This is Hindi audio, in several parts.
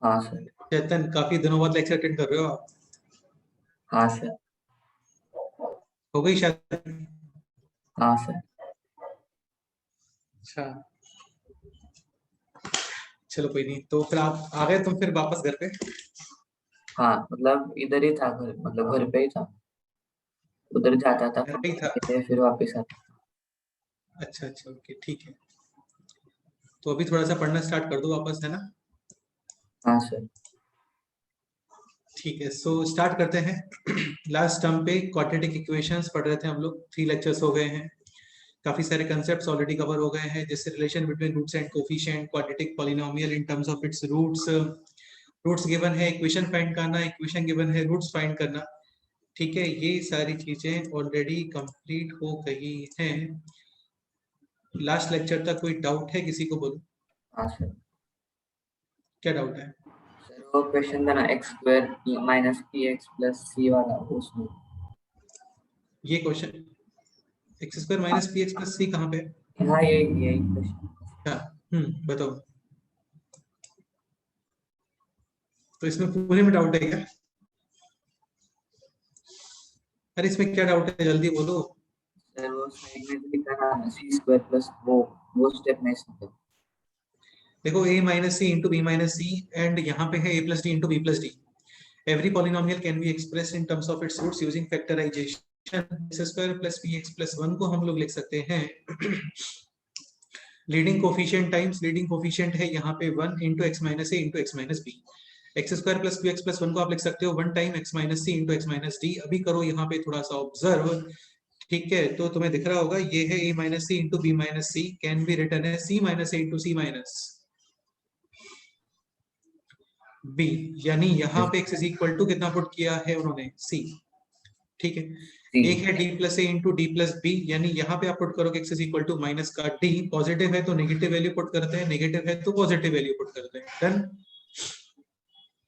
हाँ सर। चेतन, काफी दिनों बाद लेक्चर अटेंड कर रहे हो आप। हाँ सर। हो गई शायद। हाँ सर। अच्छा, चलो कोई नहीं, तो फिर आप आ गए तुम फिर वापस घर पे। हाँ मतलब इधर ही था, घर मतलब घर पे ही था। उधर जाता था घर पे ही पढ़ने था। के लिए, फिर वापस आता। अच्छा अच्छा, ओके ठीक है। तो अभी थोड़ा सा पढ़ना स्टार्ट कर दो वापस, है ना। हाँ सर। ठीक है, सो स्टार्ट करते हैं। लास्ट टर्म पे क्वाड्रेटिक इक्वेशंस पढ़ रहे थे हम लोग, 3 लेक्चर्स हो गए हैं। काफी सारे कंसेप्ट्स ऑलरेडी कवर हो गए हैं, जैसे relation between roots and coefficient, quadratic polynomial in terms of its roots, roots given है, इक्वेशन फाइंड करना, इक्वेशन गिवन है, रूट्स फाइंड करना। ठीक है, ये सारी चीजें ऑलरेडी कंप्लीट हो गई हैं। लास्ट लेक्चर तक कोई डाउट है किसी को, बोलो। हाँ सर। क्या डाउट है। सर वो क्वेश्चन था ना, x square minus p x plus c वाला, उसमें। ये क्वेश्चन एक्स स्क्वायर हाँ। Minus p x plus c कहाँ पे है? हाँ यही क्वेश्चन। हाँ, बताओ। तो इसमें पूरे में डाउट है क्या? अरे इसमें क्या डाउट है, जल्दी बोलो। सर वो साइड में जो लिखा था सी स्क्वायर प्लस वो स्टेप नहीं समझा। देखो, a minus c into b minus c, and यहाँ पे है a plus d into b plus d. Every polynomial can be express in terms of its roots using factorization. X square plus p x plus one को हम लोग लिख सकते हैं leading coefficient times leading coefficient है यहाँ पे 1 into x minus a into x minus b. X square plus p x plus one को आप लिख सकते हो 1 time x minus c into x minus d. अभी करो यहाँ पे थोड़ा सा ऑब्जर्व। ठीक है, तो तुम्हें दिख रहा होगा ये है a minus c into b minus c, can be written है c minus a into c minus b. यानी यहाँ पे x इज इक्वल टू कितना पुट किया है उन्होंने, c। ठीक है, सी। एक है d plus A into D plus B, यानी यहाँ पे आप पुट करोगे x is equal to minus का d। पॉजिटिव है तो नेगेटिव वैल्यू पुट करते हैं, नेगेटिव है तो पॉजिटिव वैल्यू पुट करते हैं। डन।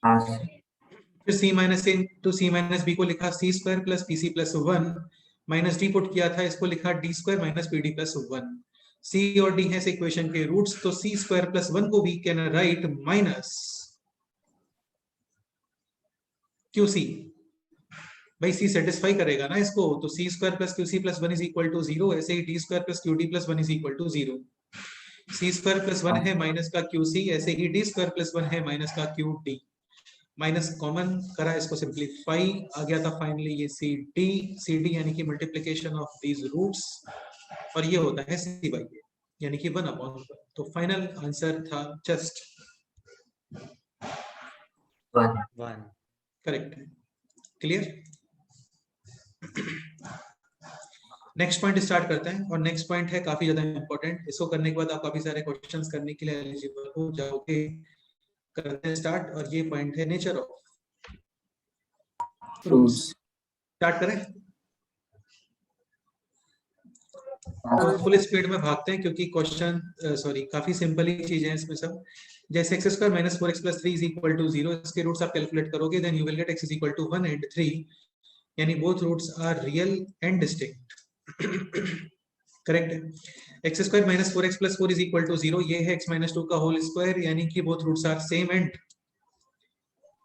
हाँ सर। फिर c minus a into c minus b को लिखा c square plus p c plus one, minus d put किया था, इसको लिखा d square minus p d plus one. c और d है इक्वेशन के रूट्स, तो c स्क्वायर प्लस वन को भी can write minus q c. भाई सी सेटिस्फाई करेगा ना इसको, तो c square plus q c plus one is equal to zero. ऐसे ही D square plus Q D plus one is equal to zero. C square plus one हाँ है माइनस का क्यू सी, ऐसे ही डी स्क्वायर प्लस वन है माइनस का क्यू डी। माइनस कॉमन करा, इसको सिंप्लीफाई, आ गया था फाइनली ये सी डी यानी कि मल्टीप्लीकेशन ऑफ दीज रूट्स, और ये होता है सी बाई ए यानी कि 1/1। तो फाइनल आंसर था जस्ट वन। वन। करेक्ट है। क्लियर। नेक्स्ट पॉइंट स्टार्ट करते हैं, और नेक्स्ट पॉइंट है काफी ज्यादा इंपॉर्टेंट। इसको करने के बाद आप काफी सारे क्वेश्चंस करने के लिए एलिजिबल हो जाओगे। करते हैं स्टार्ट, और ये पॉइंट है nature of roots. Fruits. Start करें। हाँ तो सर। फुल स्पीड में भागते हैं क्योंकि क्वेश्चन सॉरी काफी सिंपल ही चीजें हैं इसमें सब। जैसे x square minus four x plus three is equal to zero, इसके रूट्स आप कैलकुलेट करोगे, then you will get x is equal to one and three, यानी both roots are real and distinct. Correct है। X square minus four x plus four is equal to zero, ये है एक्स माइनस टू का होल स्क्वायर, यानी कि both roots are same and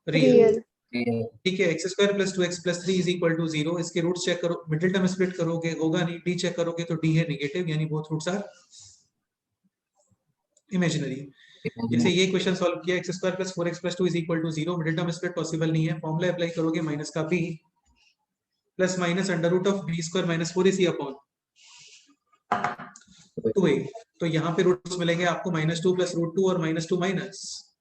real. ठीक है, x square plus two x plus three is equal to zero, इसके रूट्स चेक करो, मिडिल टर्म स्प्लिट करोगे होगा नहीं, डी चेक करोगे तो डी है नेगेटिव, यानी बोथ रूट्स आर इमेजिनरी। जैसे ये क्वेश्चन सॉल्व किया, x square plus four x plus two is equal to zero, middle term split possible नहीं है, फॉर्मूला अप्लाई करोगे माइनस का b plus minus under root of b square minus four a c upon two a. तो यहाँ पे रूट्स मिलेंगे आपको minus two plus root two और minus two minus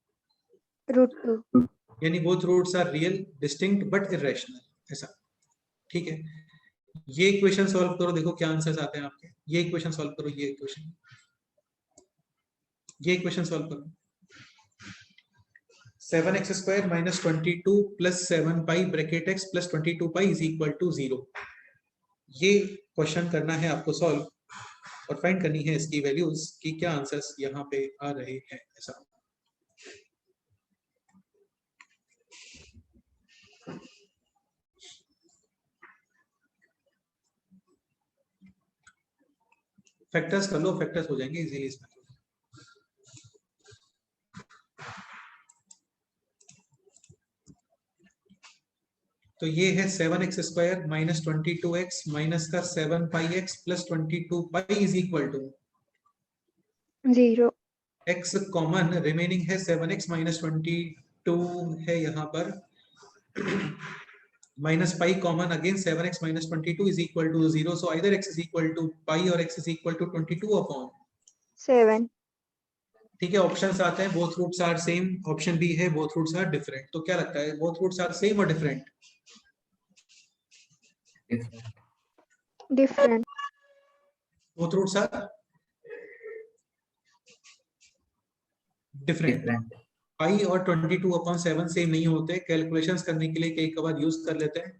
root two. यानी both roots are real distinct but irrational, ऐसा। ठीक है, ये इक्वेशन सॉल्व करो, देखो क्या आंसर्स आते हैं आपके। ये इक्वेशन सॉल्व करो, ये इक्वेशन सॉल्व करो। 7x square minus 22 plus 7 pi bracket x plus 22 pi is equal to 0। ये क्वेश्चन करना है आपको सॉल्व, और फाइंड करनी है इसकी वैल्यूज कि क्या आंसर्स यहाँ पे आ रहे हैं, ऐसा। फैक्टर्स कर लो, फैक्टर्स हो जाएंगे इजीली इसमें। तो ये है 7x square minus 22x minus का 7 pi x plus 22 pi is equal to 0. x common remaining है 7x माइनस 22 है यहाँ पर minus pi common again 7x minus 22 is equal to 0. So either x is equal to pi और x is equal to 22 upon 7. ठीक है. ऑप्शंस आते हैं both roots are same. Option b है बोथ रूट्स आर डिफरेंट. तो क्या लगता है बोथ रूट्स आर सेम और different? Different. Both roots are different. Different. Pi और 22 अपॉन 7 सेम नहीं होते. कैलकुलेशंस करने के लिए कई बार यूज कर लेते हैं.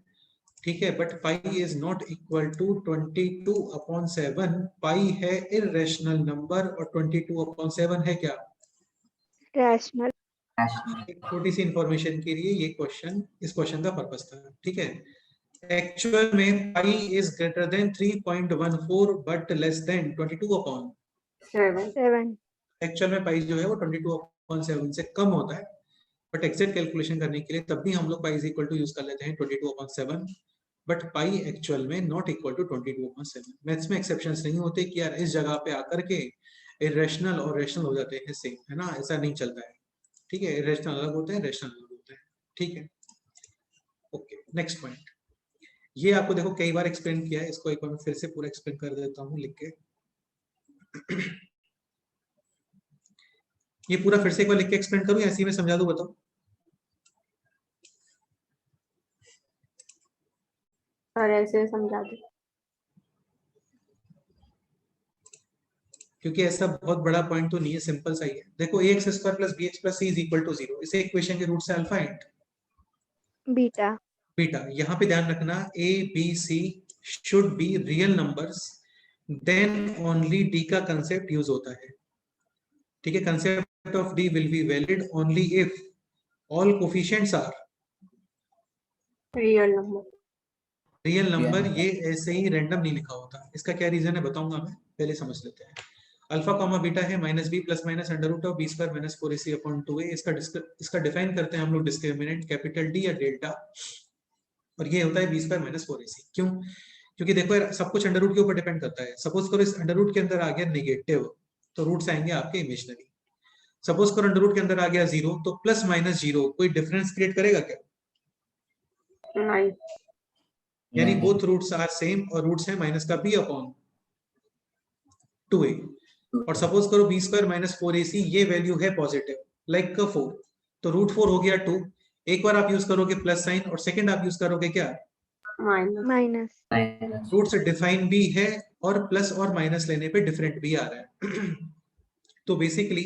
ठीक है. But pi is not equal to 22 upon 7. Pi है इररेशनल नंबर और 22 अपॉन 7 है क्या? Rational. एक छोटी सी इंफॉर्मेशन के लिए ये क्वेश्चन, इस क्वेश्चन का पर्पस था. ठीक है. एक्चुअल में pi is greater then 3.14 but less than 22 upon 7. Actual में पाई जो है वो 22 अपॉन 7 से कम होता है. बट एग्जैक्ट कैलकुलेशन करने के लिए तब भी हम लोग pi is equal to use कर लेते हैं 22 अपॉन 7. बट पाई एक्चुअल में not equal to 22 upon 7. Maths में एक्सेप्शंस नहीं होते कि यार इस जगह पे आकर के इरेशनल और रेशनल हो जाते हैं सेम, है ना. ऐसा नहीं चलता है. ठीक है. इरेशनल अलग होते हैं, रेशनल अलग होते हैं. ठीक है. ओके. Next point. ये आपको देखो कई बार एक्सप्लेन किया है. इसको एक बार मैं फिर से पूरा एक्सप्लेन कर देता हूँ लिख के. ये पूरा फिर से एक बार लिख के एक्सप्लेन करूँ या ऐसे ही मैं समझा दूं? बताओ. और ऐसे समझा दो. क्योंकि ऐसा बहुत बड़ा पॉइंट तो नहीं है, सिंपल सा ही है. देखो ax square plus bx plus c is equal to 0. इसे इक्वेशन के रूट से अल्फा एंड Beta. बीटा. यहाँ पे ध्यान रखना a b c should be real numbers, then only d का कंसेप्ट यूज होता है. ठीक है. Concept of d will be valid only if all coefficients are real number. Real number. ये ऐसे ही रैंडम नहीं लिखा होता. इसका क्या रीजन है बताऊंगा मैं, पहले समझ लेते हैं. अल्फा कॉमा बीटा है minus b plus minus under root of b square minus 4ac upon 2a. इसका डिफाइन करते हैं हम लोग डिस्क्रिमिनेंट कैपिटल डी या डेल्टा, और ये होता है बी स्क्वायर माइनस 4ac. क्यों? क्योंकि देखो यार सब कुछ अंडर रूट के ऊपर डिपेंड करता है. सपोज करो इस अंडर रूट के अंदर आ गया नेगेटिव, तो रूट्स आएंगे आपके इमेजिनरी. सपोज करो अंडर रूट के अंदर आ गया 0, तो प्लस माइनस 0 कोई डिफरेंस क्रिएट करेगा क्या? नहीं. यानी बोथ रूट्स आर सेम और रूट्स है माइनस का b अपॉन 2a. और सपोज करो बी स्क्वायर माइनस 4ac, ये वैल्यू है पॉजिटिव लाइक 4, तो रूट 4 हो गया 2. एक बार आप यूज करोगे प्लस साइन और सेकंड आप यूज करोगे क्या? माइनस. Minus. रूट्स डिफाइन भी है और प्लस और माइनस लेने पे डिफरेंट भी आ रहा है. तो बेसिकली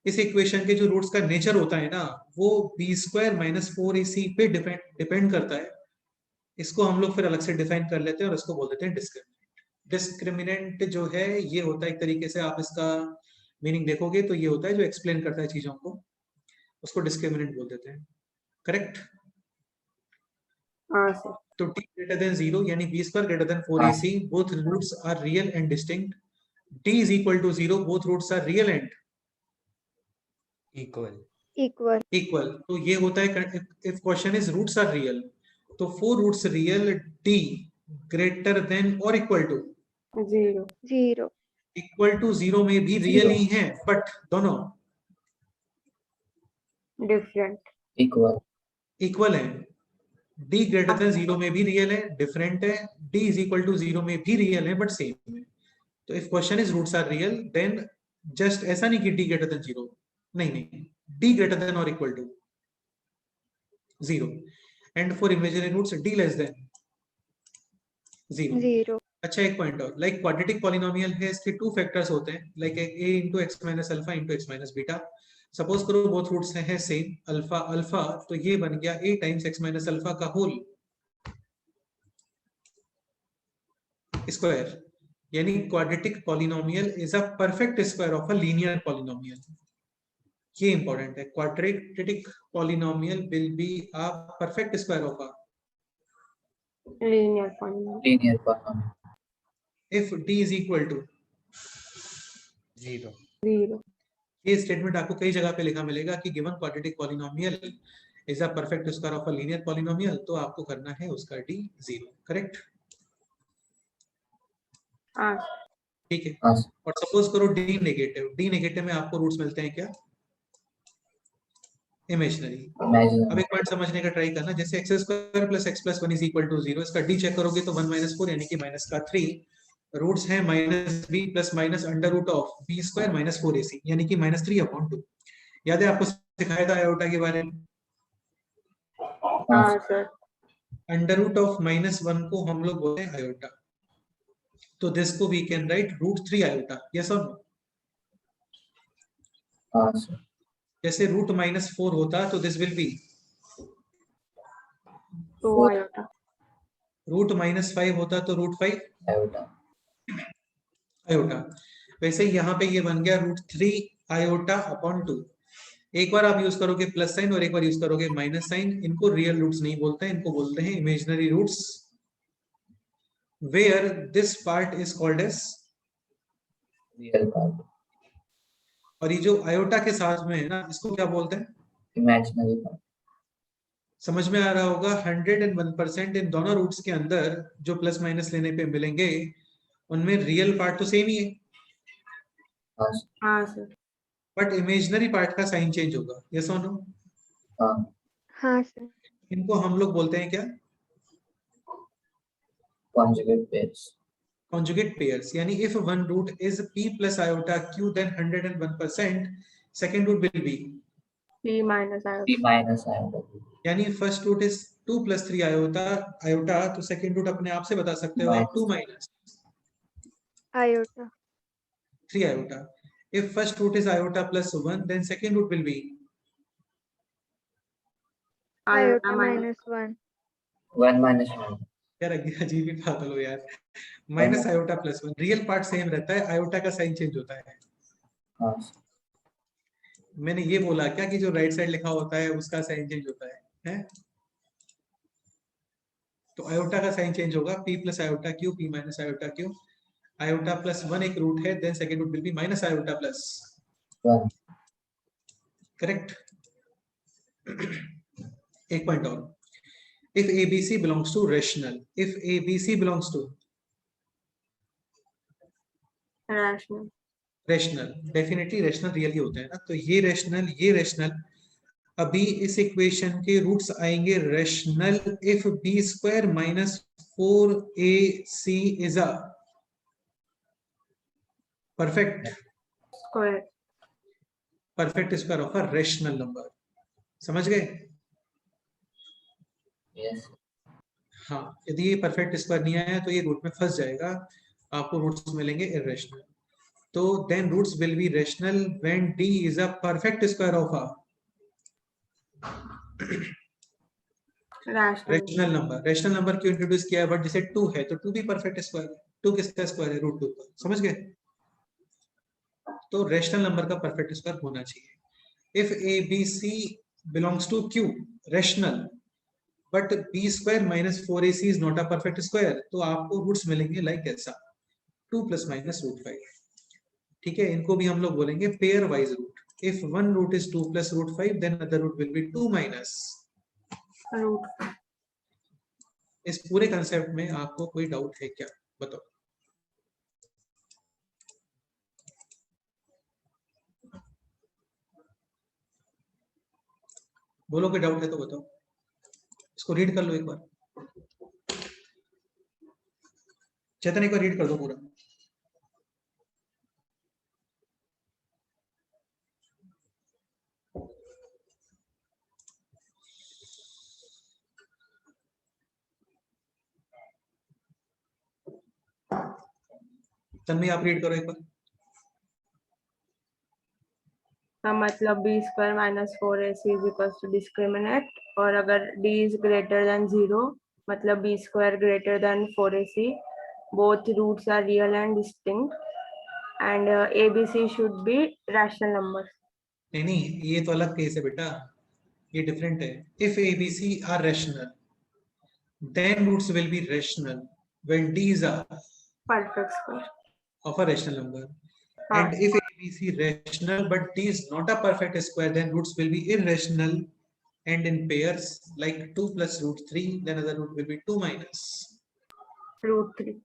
इस इक्वेशन के जो रूट्स का नेचर होता है ना, वो बी स्क्वायर माइनस 4ac पे डिपेंड करता है. इसको हम लोग फिर अलग से डिफाइन कर लेते हैं और इसको बोल देते हैं डिस्क्रिमिनेंट. डिस्क्रिमिनेंट जो है ये होता है एक तरीके से, आप इसका मीनिंग देखोगे तो ये होता है जो एक्सप्लेन करता है चीजों को, उसको डिस्क्रिमिनेंट बोल देते हैं. करेक्ट? हाँ सर. तो t greater than 0 यानी b square greater than 4ac, both roots are real and distinct. t is equal to 0, both roots are real and equal. equal. तो ये होता है if question is roots are real, तो 4 roots real, t greater than or equal to 0. 0. Equal to 0 में भी रियल ही है, बट दोनों डिफरेंट. इक्वल है. d ग्रेटर देन 0 में भी रियल है, डिफरेंट है. d इज इक्वल टू 0 में भी रियल है बट सेम है. तो if question is roots are real, then just ऐसा नहीं कि d ग्रेटर देन 0, नहीं, d ग्रेटर देन और equal to 0, and for imaginary roots d less than 0. 0. अच्छा एक पॉइंट और, लाइक क्वाड्रेटिक पॉलिनोमियल है, इसके 2 फैक्टर्स होते हैं, like a into x minus alpha into x minus beta. Suppose करो बोथ रूट्स हैं सेम, अल्फा अल्फा, तो ये बन गया a times x minus alpha का होल स्क्वायर. यानी quadratic polynomial is a perfect square of a linear polynomial. ये इंपॉर्टेंट है. Quadratic polynomial will be a perfect square of a linear polynomial. if d is equal to 0. 0. ये स्टेटमेंट आपको कई जगह पे लिखा मिलेगा कि given quadratic polynomial is a perfect square of a linear polynomial, तो आपको करना है उसका डी 0, करेक्ट? हाँ ठीक है। हाँ और सपोज करो डी नेगेटिव में आपको रूट्स मिलते हैं क्या? इमेजिनरी। अब इमेजिनरी। एक पॉइंट समझने का ट्राई करना, जैसे x square plus x plus 1 is equal to 0, इसका डी चेक करोगे तो 1 माइनस 4 यानी कि माइनस का 3, रूट्स हैं minus b plus minus under root of b square minus 4ac यानी कि माइनस 3/2। याद है आपको सिखाया था आयोटा के बारे में? हाँ सर। अंडर रूट ऑफ -1 को हम लोग बोलते हैं आयोटा, तो दिस को we can write √3 iota, yes और नो? हाँ सर। जैसे √-4 होता तो दिस विल बी 2 आयोटा। √-5 होता तो √5 आयोटा। आयोटा। वैसे ही यहाँ पे ये बन गया √3 आयोटा अपॉन 2। एक बार आप यूज करोगे प्लस साइन और एक बार यूज करोगे माइनस साइन। इनको रियल रूट्स नहीं बोलते हैं, इनको बोलते हैं imaginary roots, where this part is called as real part. और ये जो आयोटा के साथ में है ना, इसको क्या बोलते हैं? Imaginary part. समझ में आ रहा होगा? 101% इन दोनों रूट्स के अंदर जो प्लस माइनस लेने पे मिलेंगे उनमें रियल पार्ट तो सेम ही है, हाँ सर। हाँ सर। बट इमेजिनरी पार्ट का साइन चेंज होगा, यस और नो? हाँ। हाँ सर। इनको हम लोग बोलते हैं क्या? Conjugate pairs. Conjugate pairs, यानी if one root is p plus iota q, then 101% second root will be p minus p iota. Minus iota. यानी फर्स्ट रूट इज 2 + 3 आयोटा, तो सेकंड रूट अपने आप से बता सकते हो आप 2 minus iota. 3 iota. if first root is iota plus 1, then second root will be iota minus -1। 1 minus 1। यार अजीब ही पागल हो यार, minus iota plus 1, real part same रहता है, आयोटा का साइन चेंज होता है। हाँ सर। मैंने ये बोला क्या कि जो राइट साइड लिखा होता है उसका साइन चेंज होता है? तो आयोटा का साइन चेंज होगा, p plus iota q, p minus iota q. Iota plus 1 एक रूट है, then second root will be minus iota plus 1। Correct. एक पॉइंट और, if abc belongs to rational, if abc belongs to rational. Rational, definitely rational real ही होते हैं ना, तो ये रैशनल, अभी इस इक्वेशन के रूट्स आएंगे rational if b square minus 4ac is a perfect square of a rational number. समझ गए? यस। हाँ, यदि ये परफेक्ट स्क्वायर नहीं आया तो ये रूट में फंस जाएगा, आपको रूट्स मिलेंगे इरेशनल। तो then roots will be rational when d is a perfect square of a rational number. Rational number क्यों इंट्रोड्यूस किया? बट जैसे 2 है तो 2 भी परफेक्ट स्क्वायर है, 2 किसका स्क्वायर है? √2 का। समझ गए? तो रेशनल नंबर का परफेक्ट स्क्वायर होना चाहिए। If a b c belongs to q rational, but b square minus 4ac is not a perfect square, तो आपको रूट्स मिलेंगे लाइक ऐसा 2 + -√5। ठीक है, इनको भी हम लोग बोलेंगे pair wise root. If one root is 2 + √5, then other root will be 2 minus root. इस पूरे कंसेप्ट में आपको कोई डाउट है क्या? बताओ। बोलो कोई डाउट है तो बताओ, इसको रीड कर लो एक बार। चेतन एक बार रीड कर दो पूरा। तन्मय आप रीड करो एक बार। का मतलब b square minus 4ac is equal to discriminant, और अगर d इज ग्रेटर देन 0 मतलब b square greater than 4ac, both roots are real and distinct, and abc should be rational numbers. नहीं, ये तो अलग केस है बेटा, ये डिफरेंट है। If abc are rational, then roots will be rational when d is a Perfect square. of a rational number. हाँ. And if ABC rational but D is not a perfect square, then roots will be irrational end in pairs like 2 plus root 3, then other root will be 2 minus. √3.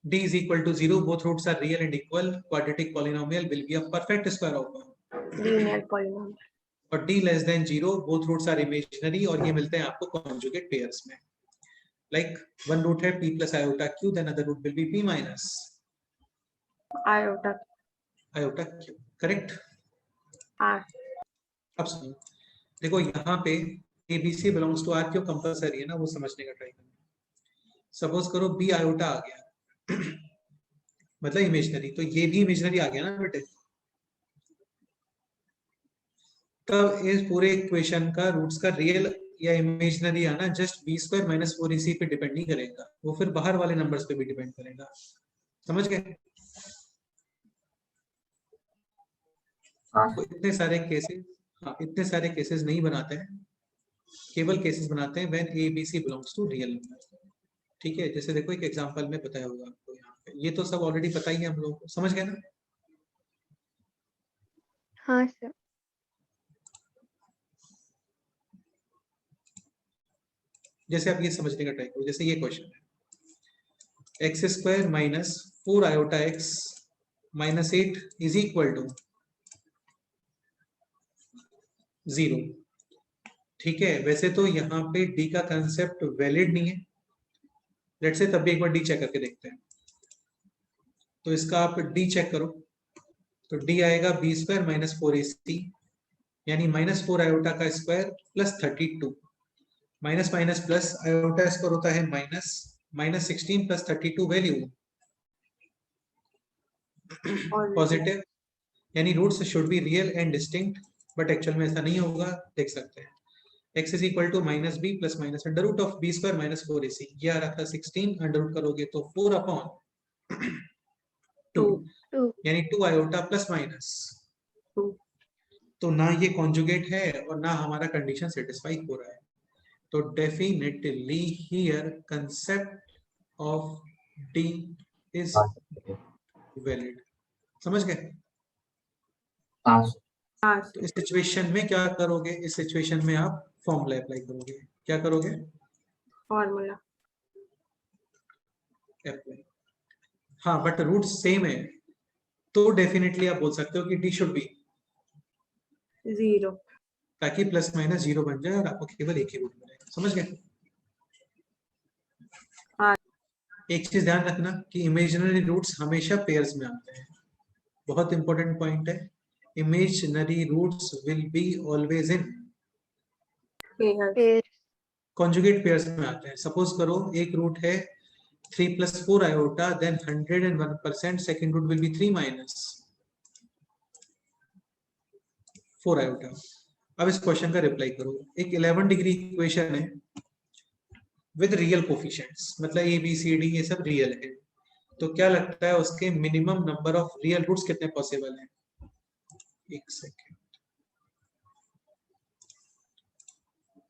D is equal to 0, both roots are real and equal. Quadratic polynomial will be a perfect square of 1. Linear polynomial. और D less than 0, both roots are imaginary और ये मिलते हैं आपको conjugate pairs में. Like one root है p plus iota q, then other root will be p minus iota. iota q. Correct? हाँ. अब सुनो, देखो यहाँ पे ABC belongs to R क्यों कंपलसरी है ना, वो समझने का ट्राई करना. सपोज करो B आयोटा आ गया मतलब इमेजिनरी, तो ये भी इमेजिनरी आ गया ना बेटे. तब इस पूरे इक्वेशन का रूट्स का रियल या इमेजिनरी आना just b square minus 4ac पे डिपेंड नहीं करेगा, वो फिर बाहर वाले नंबर्स पे भी डिपेंड करेगा. समझ गए? हाँ तो इतने सारे केसेस, हाँ इतने सारे केसेस नहीं बनाते हैं, केवल केसेस बनाते हैं when a b c belongs to real number. ठीक है, जैसे देखो एक एग्जांपल में बताया होगा आपको यहाँ पे, ये तो सब ऑलरेडी पता ही है हम लोगों को. समझ गए ना? हाँ सर. जैसे आप ये समझने का ट्राई करो, जैसे ये क्वेश्चन है x square minus 4 iota x minus 8 is equal to 0. ठीक है, वैसे तो यहाँ पे डी का कंसेप्ट वैलिड नहीं है, लेट्स से तब भी एक बार डी चेक करके देखते हैं. तो इसका आप डी चेक करो, तो डी आएगा बी स्क्वायर माइनस 4ac यानी माइनस 4 आयोटा का square plus 32. Minus minus plus, iota square होता है minus, minus 16 plus 32 value positive, यानी roots should be real and distinct, but actual में ऐसा नहीं होगा. देख सकते हैं x is equal to minus b plus minus under root of b square minus 4ac. ये आ रहा था 16, अंडर रूट करोगे तो 4 अपॉन 2 2. यानी 2 आयोटा प्लस माइनस 2. तो ना ये कॉन्जुगेट है और ना हमारा कंडीशन सेटिस्फाई हो रहा है. तो definitely here concept of D is valid. समझ गए? हाँ हाँ. तो इस सिचुएशन में क्या करोगे? इस सिचुएशन में आप फॉर्मूला अप्लाई करोगे. क्या करोगे? फॉर्मूला. अप्लाई. हाँ, बट रूट सेम है तो डेफिनेटली आप बोल सकते हो कि डी शुड बी 0. ताकि प्लस माइनस 0 बन जाए और आपको केवल एक ही रूट मिलेगा. समझ गए? हाँ. एक चीज ध्यान रखना कि इमेजिनरी रूट्स हमेशा पेयर्स में आते हैं. बहुत इंपॉर्टेंट पॉइंट है. Imaginary roots will be always in pair. Pair. Conjugate pairs में आते हैं. सपोज करो एक रूट है 3 plus 4 iota, then 101%, second root will be 3 minus 4 iota. अब इस क्वेश्चन का रिप्लाई करो. एक 11 डिग्री इक्वेशन है विद रियल कोफिशिएंट्स, मतलब ए बी सी डी ये सब रियल है. तो क्या लगता है उसके minimum number of real roots कितने पॉसिबल हैं? एक सेकेंड.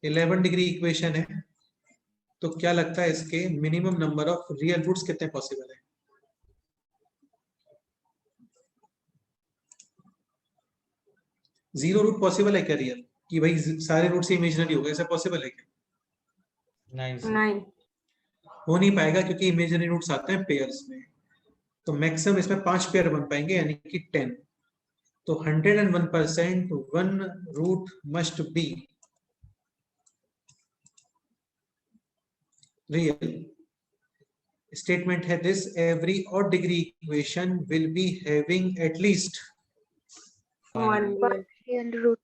11 डिग्री इक्वेशन है तो क्या लगता है इसके minimum number of real roots कितने पॉसिबल है? जीरो रूट पॉसिबल है क्या रियल? कि भाई सारे रूट से इमेजिनरी हो गए, ऐसा पॉसिबल है क्या? नहीं. हो नहीं पाएगा क्योंकि इमेजिनरी रूट्स आते हैं पेयर्स में. तो मैक्सिमम इसमें 5 पेयर बन पाएंगे यानी कि 10. तो 101% one root must be real. Statement है this every odd degree equation will be having at least one. Real root.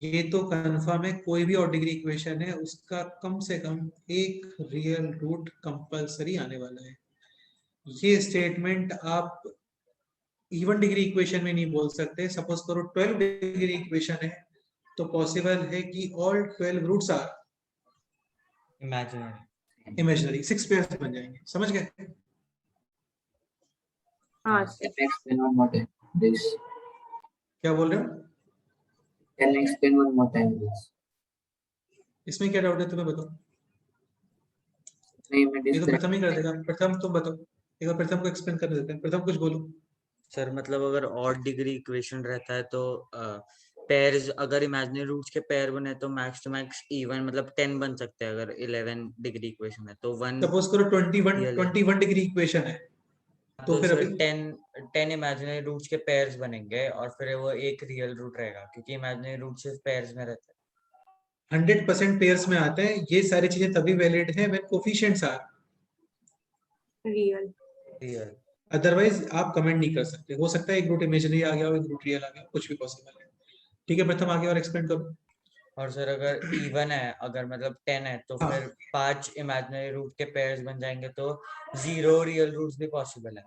ये तो कंफर्म है, कोई भी ऑड डिग्री इक्वेशन है उसका कम से कम एक रियल रूट कंपलसरी आने वाला है. ये स्टेटमेंट आप इवन डिग्री इक्वेशन में नहीं बोल सकते. सपोज करो 12 डिग्री इक्वेशन है तो पॉसिबल है कि all 12 roots are imaginary. 6 pairs बन जाएंगे. समझ गए? हाँ. Can I explain one more time, please? क्या बोल रहे हो? Can I explain one more time, please? इसमें क्या डाउट है तुम्हें बताओ. नहीं मैं ये तो डिस्कस प्रथम ही कर देगा. प्रथम तुम बताओ, एक बार प्रथम को एक्सप्लेन कर देते हैं. प्रथम कुछ बोलो. सर मतलब अगर ऑड डिग्री इक्वेशन रहता है तो पेयर्स अगर इमेजिनरी रूट्स के पेयर बने तो मैक्स टू मैक्स इवन मतलब 10 बन सकते हैं अगर 11 डिग्री इक्वेशन है तो 1 सपोज करो 21 Real. 21 डिग्री इक्वेशन है तो फिर अभी 10 इमेजिनरी रूट्स के पेयर्स बनेंगे और फिर वो एक रियल रूट रहेगा क्योंकि इमेजिनरी रूट सिर्फ पेयर्स में रहते 100% पेयर्स में आते हैं। ये सारी चीजें तभी वैलिड है व्हेन कोफिशिएंट्स आर रियल। हैं रियल। अदरवाइज आप कमेंट नहीं कर सकते। हो सकता है एक रूट इमेजिनरी आ गया हो, एक रूट रियल आ गया, कुछ भी पॉसिबल है। ठीक है प्रथम, आगे और एक्सप्लेन करो। और सर अगर इवन है, अगर मतलब 10 है तो हाँ। फिर 5 इमेजिनरी रूट के पेयर्स बन जाएंगे तो 0 रियल रूट्स भी पॉसिबल है।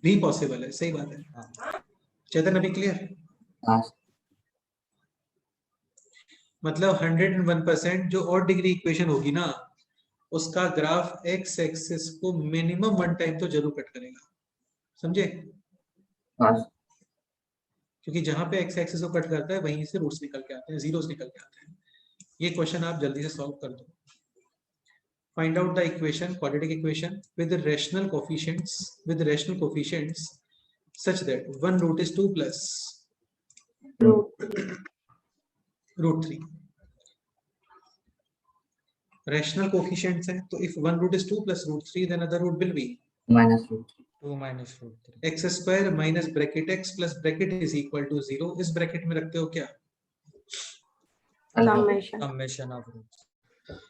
भी पॉसिबल है, सही बात है। हाँ। चेतन अभी क्लियर? हाँ मतलब 101% जो और डिग्री इक्वेशन होगी ना उसका ग्राफ एक्स एक्सिस को मिनिमम 1 टाइम तो जरूर कट करेगा, समझे? हाँ क्योंकि जहां पे एक्स एक्सिस को कट करता है वहीं से रूट्स निकल के आते हैं, जीरोस निकल के आते हैं। ये क्वेश्चन आप जल्दी से सॉल्व कर दो। Find out the equation, quadratic equation with rational coefficients such that one root is 2 plus root 3. Rational coefficients है तो if one root is 2 plus root 3 then other root will be minus root 2 minus root 3 x square minus bracket x plus bracket is equal to 0. इस ब्रैकेट में रखते हो क्या? Summation. summation of roots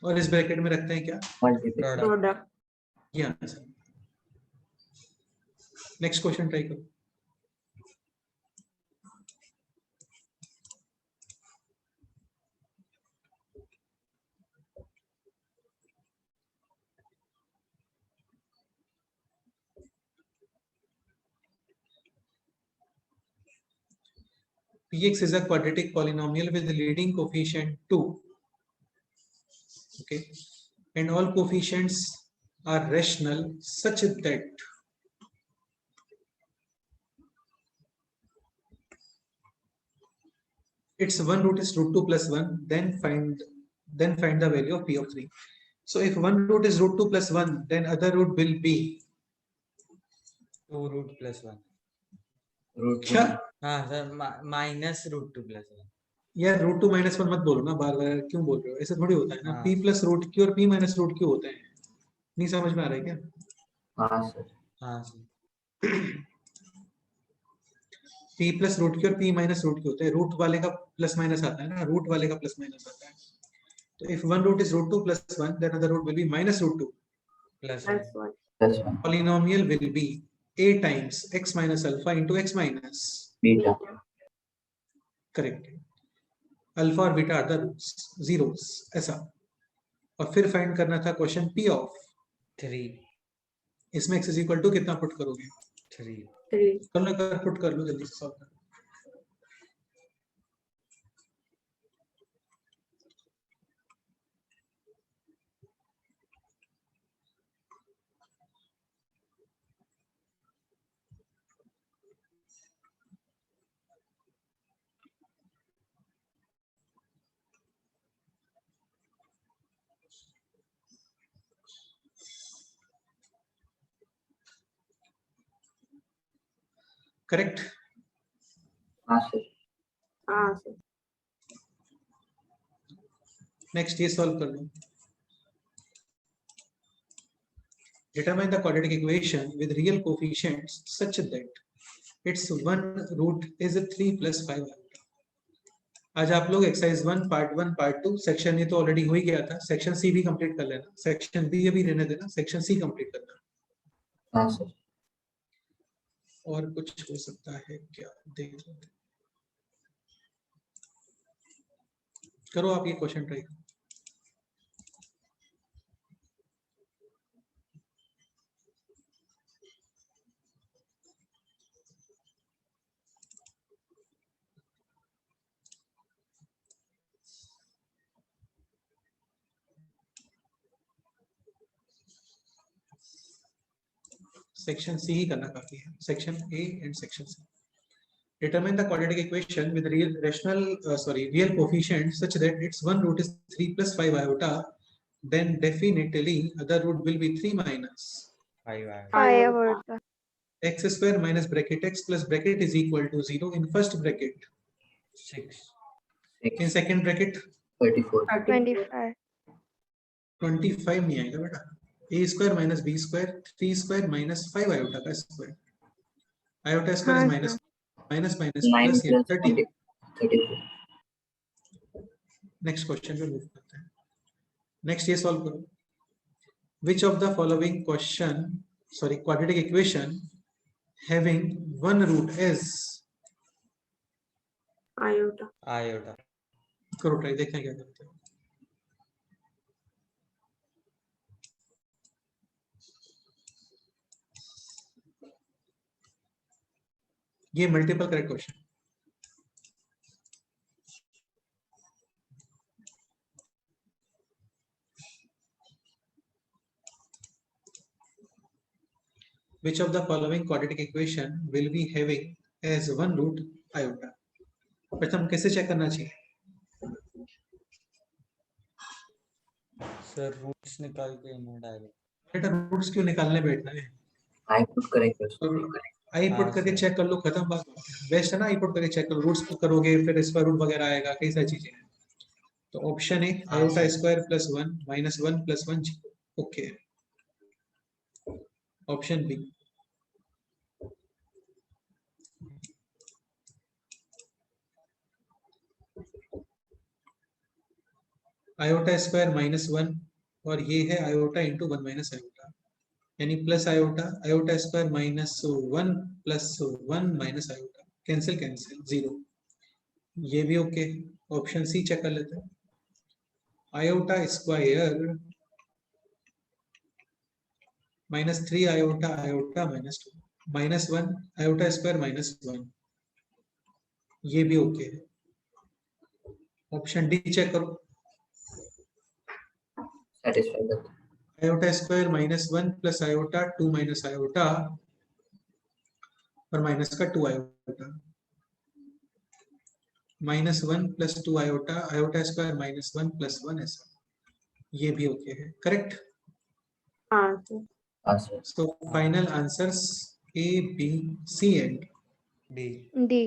और इस ब्रैकेट में रखते हैं क्या? Multiply Product. ये आंसर। नेक्स्ट क्वेश्चन ट्राई करो। Px is a quadratic polynomial with the leading coefficient 2. Okay, and all coefficients are rational such that its one root is root 2 plus 1. Then find the value of p of 3. So if one root is root 2 plus 1, then other root will be 2 root plus 1 root क्या? हाँ सर माइनस रूट 2 plus 1 यार रूट 2 माइनस 1 मत बोलो ना, बार बार क्यों बोल रहे हो? ऐसे थोड़ी होता है ना। हाँ। p प्लस रूट क्यू और p माइनस रूट क्यू होते हैं, नहीं समझ में आ रहा है क्या? हाँ सर हाँ sir p plus root q और p माइनस रूट क्यू होते हैं। रूट वाले का प्लस माइनस आता है ना, रूट वाले का प्लस माइनस आता है। तो if one root is root 2 plus 1, then other root will be minus root 2. plus Plus 1 1. Plus one Polynomial will be a times x minus alpha into x minus. Beta Correct. Alpha और beta are the roots, zeros, ऐसा। और फिर फाइंड करना था क्वेश्चन p of 3 इसमें x is equal to कितना पुट करोगे? 3 3. कर लो, कर पुट कर लो जल्दी से सॉल्व कर। करेक्ट। हाँ सर हाँ सर। नेक्स्ट ये सॉल्व कर लो। Determine the quadratic equation with real coefficients such that its one root is a 3 plus 5. आज आप लोग एक्सरसाइज 1 पार्ट 2 सेक्शन, ये तो ऑलरेडी हो ही गया था। सेक्शन सी भी कंप्लीट कर लेना, सेक्शन बी अभी रहने देना, सेक्शन सी कंप्लीट करना। हाँ सर और कुछ हो सकता है क्या, देख लो। करो आप ये क्वेश्चन ट्राई करो। सेक्शन सी ही करना काफी है, section a and section c. Determine the quadratic equation with real coefficient such that its one root is 3 plus 5 iota, then definitely other root will be 3 minus 5 5 x square minus bracket x plus bracket is equal to 0 in first bracket. 6. In second bracket 34 25. 25 नहीं आएगा बेटा, a square minus b square 3 square minus 5 iota का स्क्वायर, आयोटा स्क्वायर इज हाँ minus sir. Minus minus 9 plus plus 30. 34 next question पे मूव करते हैं. नेक्स्ट ये सॉल्व करो. Which of the following quadratic equation having one root is, iota. Iota. करो ट्राई, देखते हैं क्या करते हैं. ये multiple correct question. Which of the following quadratic equation will be having as one root iota? प्रथम कैसे चेक करना चाहिए? सर रूट्स निकाल के इन्हें डायरेक्ट. बेटा रूट्स क्यों निकालने बैठना है? I put correct question. I put हाँ, करके सर. चेक कर लो, खत्म बात. बेस्ट है ना, आई पुट करके चेक करो. रूट्स पुट करोगे फिर स्क्वायर रूट वगैरह आएगा, कई सारी चीजें हैं. तो ऑप्शन ए हाँ, iota sir. Square plus 1 minus 1 plus 1 0. Okay. Option b iota square minus 1 और ये है आयोटा इंटू 1 माइनस आयोटा, यानी plus iota, iota square minus 1 plus 1 minus iota, cancel cancel 0. ये भी ओके. ऑप्शन सी चेक कर लेते हैं. Iota square minus 3 iota iota minus 2 minus 1 iota square minus 1, ये भी ओके है. ऑप्शन डी चेक करो. Satisfy that. Iota square minus 1 plus iota 2 minus iota और माइनस का 2 iota, minus 1 plus 2 iota, iota square minus 1 plus 1 ऐसा, ये भी ओके है. करेक्ट. हाँ sir. Answer. So final answers a b c and D. D.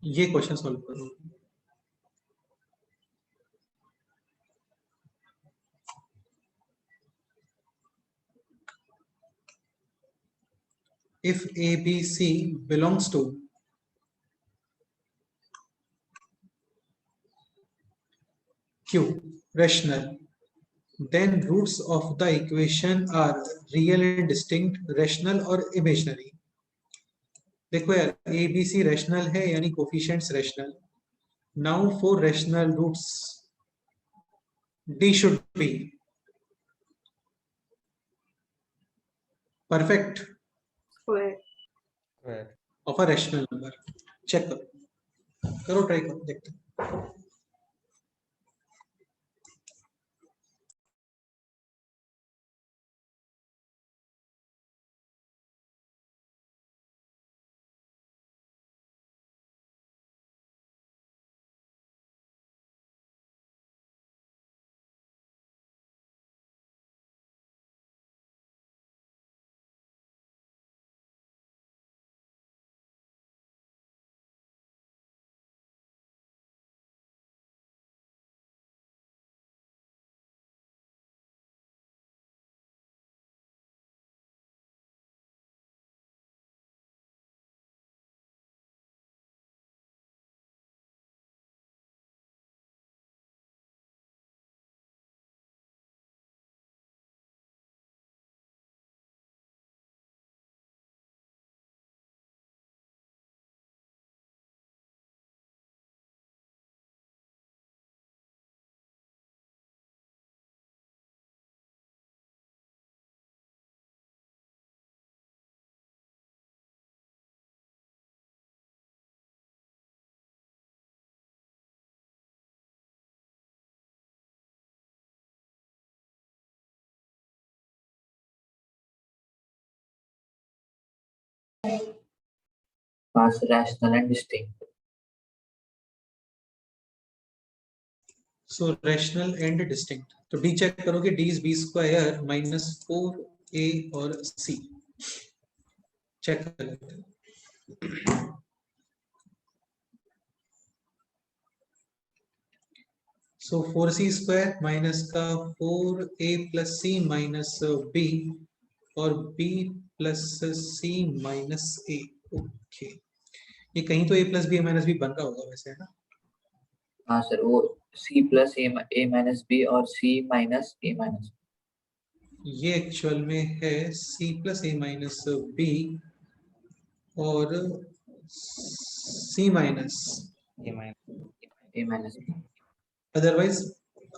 ये क्वेश्चन सॉल्व करो. If ABC belongs to Q rational, then roots of the equation are real and distinct, rational और imaginary. देखो यार, ABC रैशनल है यानी coefficients rational. Now for rational roots D should be perfect Square. Square. of a rational number. Check करो ट्राई करो, देखते हैं. Pass rational and distinct. So rational and distinct. तो डी चेक करोगे, d is b square minus 4a और c. चेक कर लेते हैं. सो 4c स्क्वायर माइनस का 4a plus c minus b और b plus c minus a. Okay, ये कहीं तो a plus B minus b बन रहा होगा वैसे, है ना? हाँ सर, वो c plus a minus b और c माइनस ए माइनस। ये एक्चुअल में है c plus a minus b और c माइनस ये मैं ए माइनस बी। अदरवाइज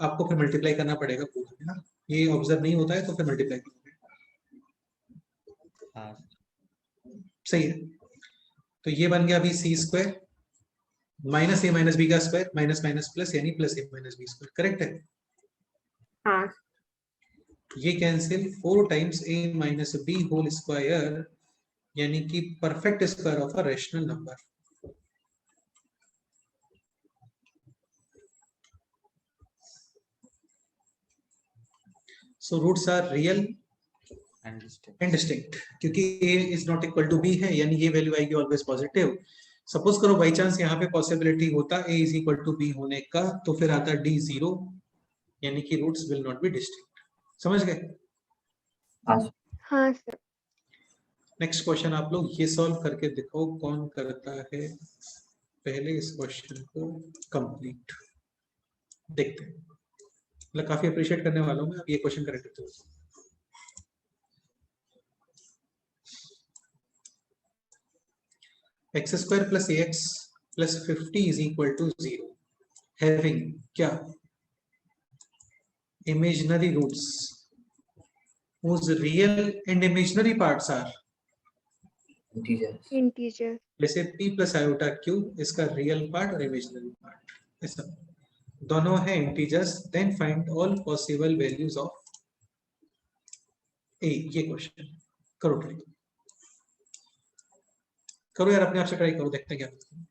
आपको फिर मल्टीप्लाई करना पड़ेगा पूरा, है ना? ये ऑब्जर्व नहीं होता है तो फिर मल्टीप्लाई करोगे। हाँ सही है। तो ये बन गया अभी c square minus a minus b का स्क्वायर माइनस माइनस प्लस यानी plus a minus b square. Correct है? हाँ ये cancel 4 times a minus b whole square यानी कि perfect square of a rational number. So roots are real understand. And distinct, क्योंकि a is not equal to b है यानी ये वैल्यू आएगी ऑलवेज पॉजिटिव। सपोज करो बाई चांस यहाँ पे पॉसिबिलिटी होता a is equal to b होने का, तो फिर आता d 0 यानी कि roots will not be distinct. समझ गए? हाँ सर। हाँ सर। नेक्स्ट क्वेश्चन आप लोग ये सॉल्व करके दिखाओ कौन करता है पहले इस क्वेश्चन को कंप्लीट। देखते हैं, मतलब काफी अप्रिशिएट करने वाला हूं मैं। अब ये क्वेश्चन करेक्ट करते हो। X square plus a x plus 50 is equal to 0 having क्या imaginary roots whose real and imaginary parts are, integers. Integer. जैसे p प्लस आयोटा q इसका रियल पार्ट और इमेजिनरी पार्ट ऐसा दोनों है integers. Then find all possible values of a। ये क्वेश्चन करो, ट्राई करो यार, अपने आप से ट्राई करो, देखते हैं क्या होता है।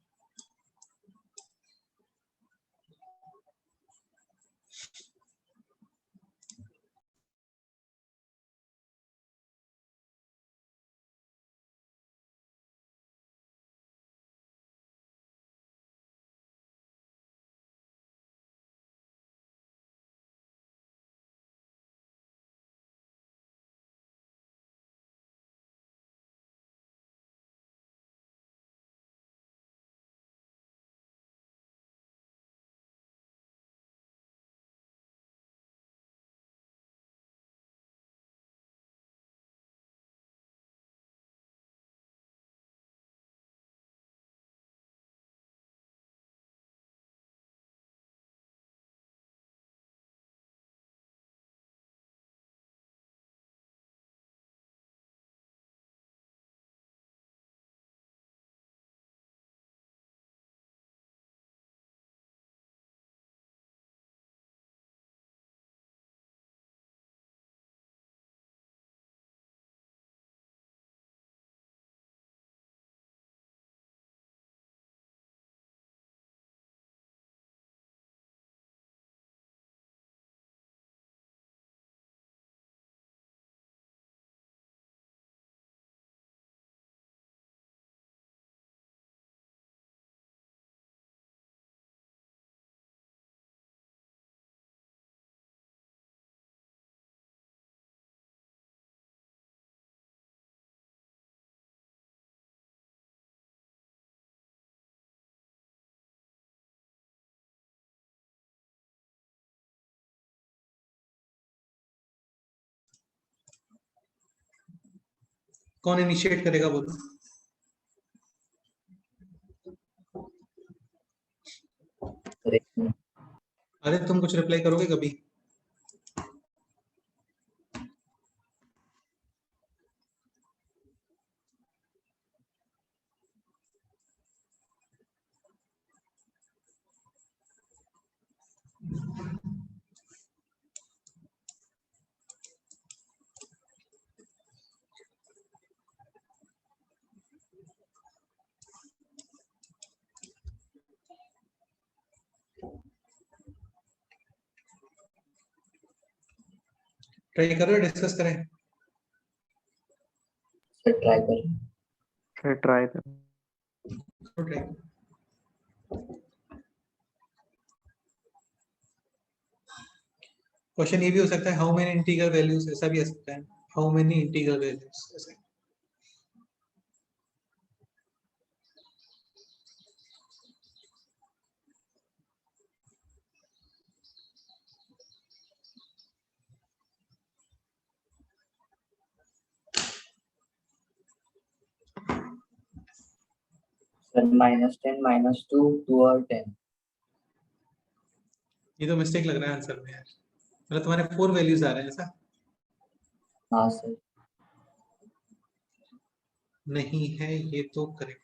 कौन इनिशिएट करेगा बोलो? करेक्ट। अरे तुम कुछ रिप्लाई करोगे कभी? ट्राई करो या डिस्कस करें? सर ट्राई कर। फिर ट्राई कर। ट्राई। क्वेश्चन ये भी हो सकता है हाउ मेनी इंटीग्रल वैल्यूज, ऐसा भी आ सकता है, how many integral values. Sir -10 -2 2 और 10। ये तो मिस्टेक लग रहा है आंसर में यार, मतलब तुम्हारे 4 वैल्यूज आ रहे हैं ऐसा? हाँ सर। नहीं है ये तो करेक्ट।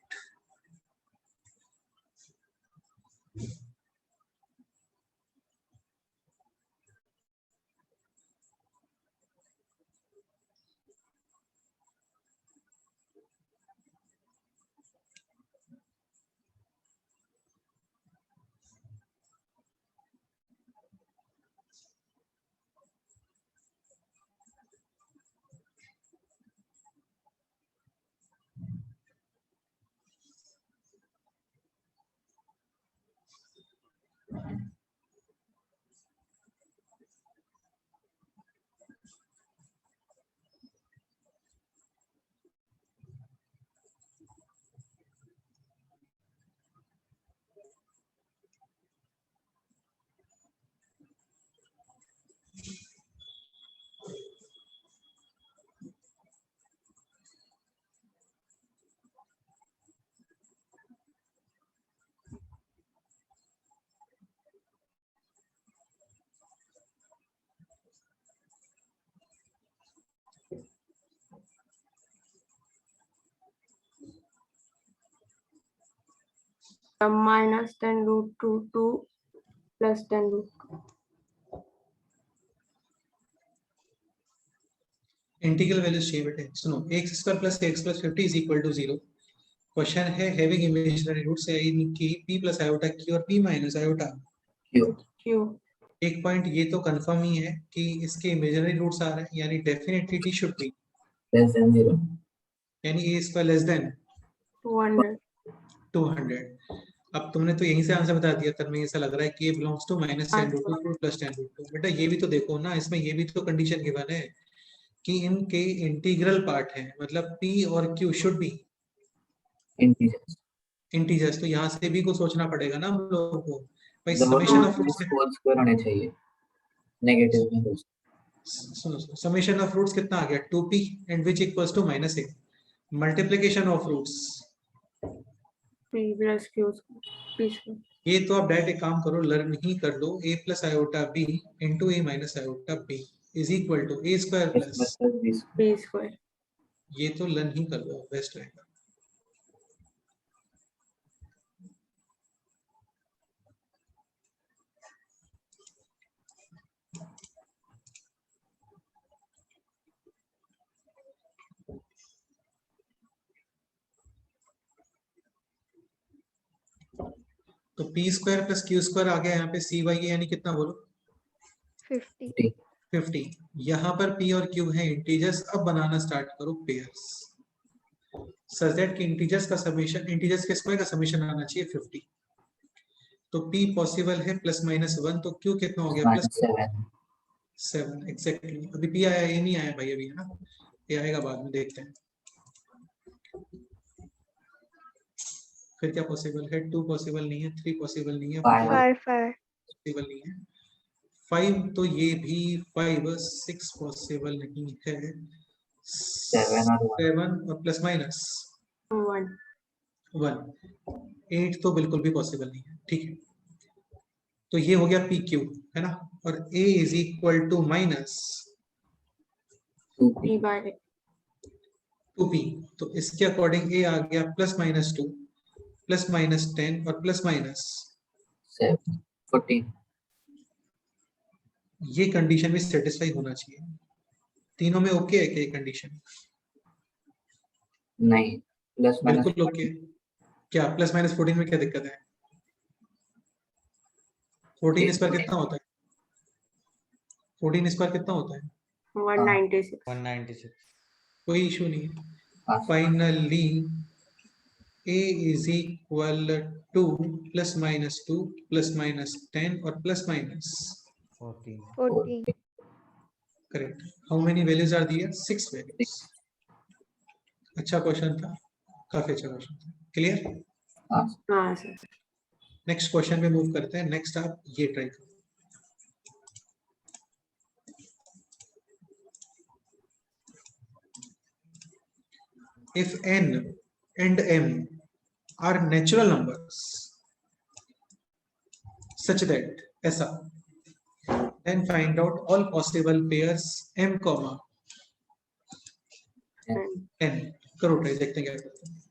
-10√2 + 10√2। इंटीग्रल वैल्यूज चाहिए बेटे, सुनो, x² + x + 50 = 0। क्वेश्चन है हैविंग इमेजिनरी रूट्स की p + iota q और p - iota क्यों? Q एक पॉइंट ये तो कंफर्म ही है कि इसके इमेजिनरी रूट्स आ रहे हैं, यानी डेफिनेटली t शुड बी <0 यानी a² लेस देन 200। 200। अब तुमने तो यहीं से आंसर बता दिया, तब में ऐसा लग रहा है कि a बिलोंग्स टू -10√2 + 10√2। बेटा ये भी तो देखो ना, इसमें ये भी तो कंडीशन गिवन है कि इनके इंटीग्रल पार्ट है, मतलब p और q should be integers. Integers. तो यहाँ से भी को सोचना पड़ेगा ना हम लोगों को भाई, मतलब वो summation of roots whole square होने चाहिए नेगेटिव में होल। सुनो, समेशन ऑफ रूट्स कितना आ गया 2p and which equals to -a। Multiplication of roots, P + Q² ये तो आप डायरेक्ट एक काम करो, लर्न ही कर लो, a + iota b into a - iota b is equal to a² plus, P²। ये तो लर्न ही कर लो, बेस्ट रहेगा। तो p² + q² आ गया यहाँ पे cy, यानी कितना बोलो 50। 50। यहाँ पर p और q है इंटीजर्स, अब बनाना स्टार्ट करो पेयर्स, सच दैट कि इंटीजर्स का समेशन, इंटीजर्स के स्क्वायर का समेशन आना चाहिए 50। तो p पॉसिबल है +-1, तो q कितना हो गया -7। +7 एग्जैक्टली। अभी p आया, ये नहीं आया भाई अभी, है ना, ये आएगा बाद में, देखते हैं। फिर क्या पॉसिबल है, 2 पॉसिबल नहीं है, 3 पॉसिबल नहीं है, 4 5 पॉसिबल नहीं है, 5 तो ये भी 5, 6 पॉसिबल नहीं है, 7 और 1। 7 और +-1, 1 8 तो बिल्कुल भी पॉसिबल नहीं है, ठीक है। तो ये हो गया पी क्यू, है ना, और a इज इक्वल टू2p -2p। तो इसके अकॉर्डिंग a आ गया +-2, +-10 और +- 14। ये कंडीशन भी सेटिस्फाई होना चाहिए। तीनों में ओके है क्या ये कंडीशन? नहीं, बिल्कुल ओके। क्या +-14 में क्या दिक्कत है? 14 स्क्वायर कितना होता है? 14 स्क्वायर कितना होता है? 196। 196। कोई इशू नहीं है। हाँ, finally a is equal to +-2 +-10 और +- 14। 14। Correct. How many values are there? 6 values. अच्छा क्वेश्चन था, काफी अच्छा क्वेश्चन था। क्लियर? हाँ हाँ सर। नेक्स्ट क्वेश्चन पे मूव करते हैं। नेक्स्ट आप ये ट्राई करो। If n and m are natural numbers such that ऐसा, then find out all possible pairs m, n। करो ट्राई, देखते हैं क्या करते हैं।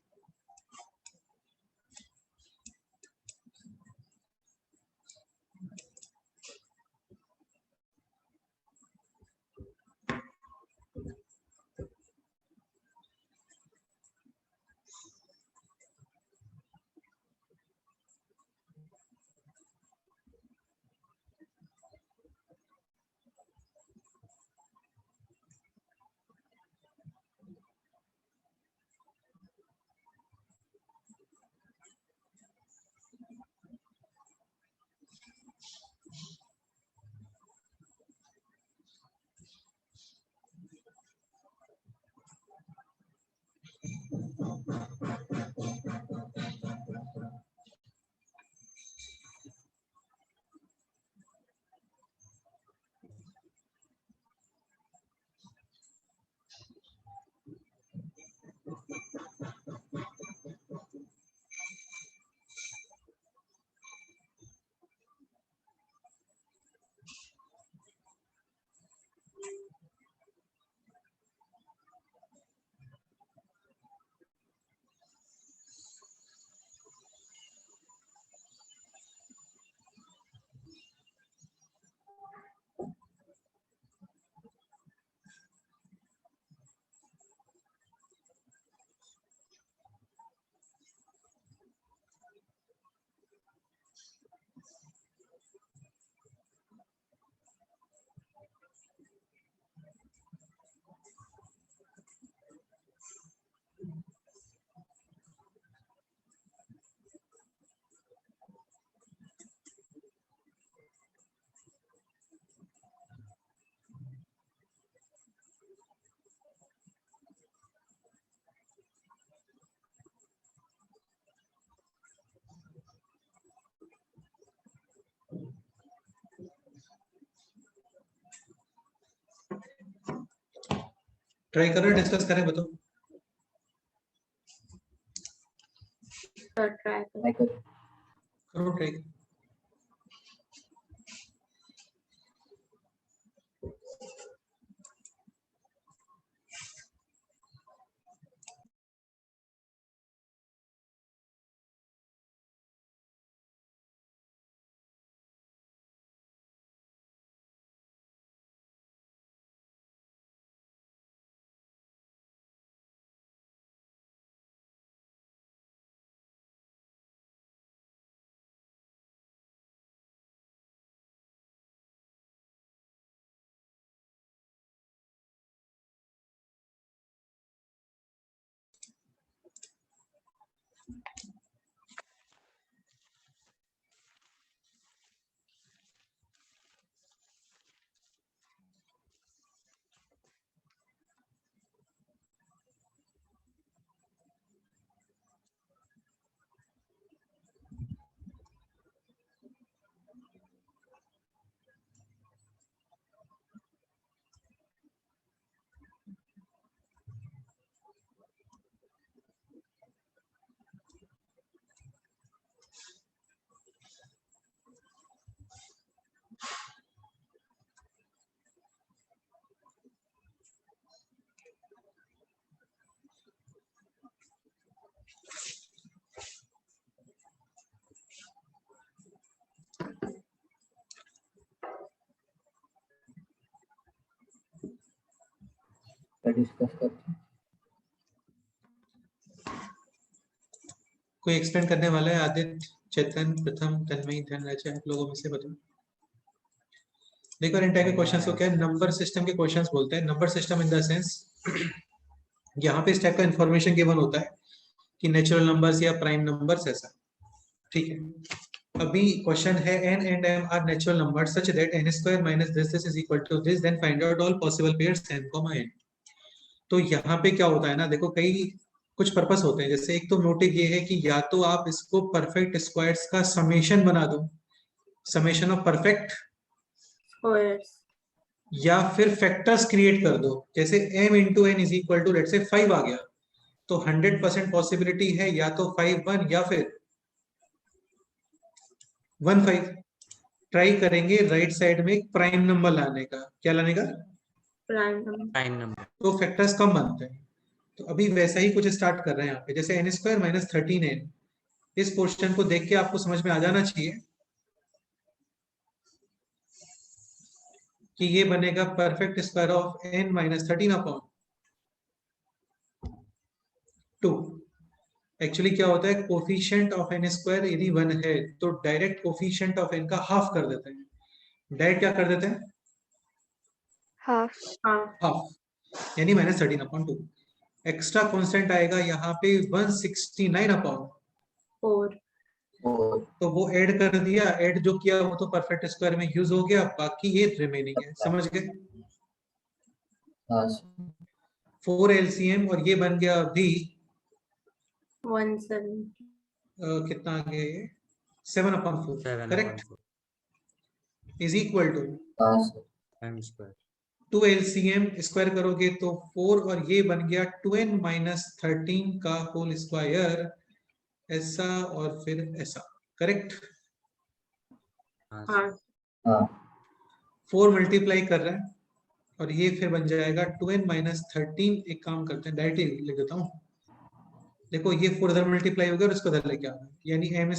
ट्राई करो, डिस्कस करें, बताओ। ट्राई ट्राई करो। करो ट्राई। डिस्कस करते हैं। कोई एक्सप्लेन करने वाला है? आदित्य, चेतन, प्रथम, तन्मय, धनराज, आप लोगों में से बताओ। देखो इन टाइप के क्वेश्चंस को क्या है, नंबर सिस्टम के क्वेश्चंस बोलते हैं। Number system in the sense यहाँ पे इस टाइप का इंफॉर्मेशन गिवन होता है कि नेचुरल नंबर्स या प्राइम नंबर्स, ऐसा। ठीक है, अभी क्वेश्चन है n and m are natural numbers such that n square minus this is equal to this, then find out all possible pairs n, n। तो यहाँ पे क्या होता है ना, देखो कई कुछ पर्पस होते हैं। जैसे एक तो मोटिव ये है कि या तो आप इसको परफेक्ट स्क्वायर्स का समेशन बना दो, समेशन ऑफ परफेक्ट, स्क्वायर्स। या फिर फैक्टर्स क्रिएट कर दो। जैसे m into n is equal to let's say 5 आ गया, तो 100% पॉसिबिलिटी है या तो 5 1 या फिर 1 5। ट्राई करेंगे राइट साइड में एक प्राइम नंबर लाने का। क्या लाने का? Prime number. Prime number. तो फैक्टर्स कम बनते हैं। तो अभी वैसा ही कुछ स्टार्ट कर रहे हैं यहाँ पे। जैसे एन स्क्वायर माइनस 13n, इस पोर्शन को देख के आपको समझ में आ जाना चाहिए कि ये बनेगा perfect square of n minus 13/2। Actually क्या होता है, कोफिशिएंट ऑफ एन स्क्वायर यदि 1 है तो डायरेक्ट कोफिशिएंट ऑफ n का हाफ कर देते हैं। डायरेक्ट क्या कर देते हैं? half, हाँ। हाफ, यानी माइनस 13/2। एक्स्ट्रा कांस्टेंट आएगा यहाँ पे 169/4। 4 तो वो ऐड कर दिया, ऐड जो किया वो तो परफेक्ट स्क्वायर में यूज हो गया, बाकी ये रिमेनिंग है। समझ गए? हाँ 4 LCM और ये बन गया अभी 170। कितना आ गया ये? 7/4 करेक्ट, इज इक्वल टू हाँ m स्क्वायर 2 LCM स्क्वायर करोगे तो 4 और ये बन गया 2n माइनस 13 का होल स्क्वायर, ऐसा और फिर ऐसा। करेक्ट? हाँ हाँ। हाँ 4 मल्टीप्लाई कर रहे हैं और ये फिर बन जाएगा 2n माइनस 13। एक काम करते हैं, डायरेक्ट ही लिख देता हूँ। देखो ये 4 इधर मल्टीप्लाई हो गया और इसको इधर लेके आ गया, यानी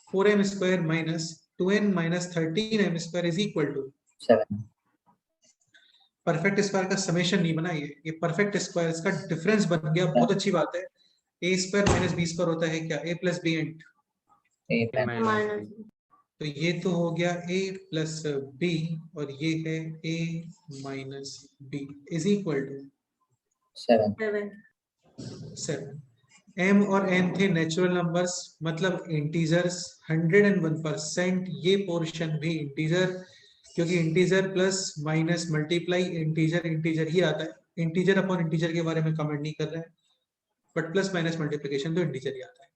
four m square minus 2n minus 13m square is equal to 7 perfect square का समेशन नहीं बना, ये परफेक्ट स्क्वायर का डिफरेंस बन गया। बहुत अच्छी बात है। A square minus b square होता है क्या? A plus b and, a a minus minus. तो ये तो हो गया a प्लस बी और ये है a minus B is equal to 7 7। m और n थे नेचुरल नंबर्स, मतलब इंटीजर्स। 101% ये पोर्शन भी इंटीजर, क्योंकि integer plus minus multiply integer integer ही आता है। इंटीजर अपॉन इंटीजर के बारे में कमेंट नहीं कर रहे हैं, बट प्लस माइनस मल्टीप्लिकेशन तो इंटीजर ही आता है।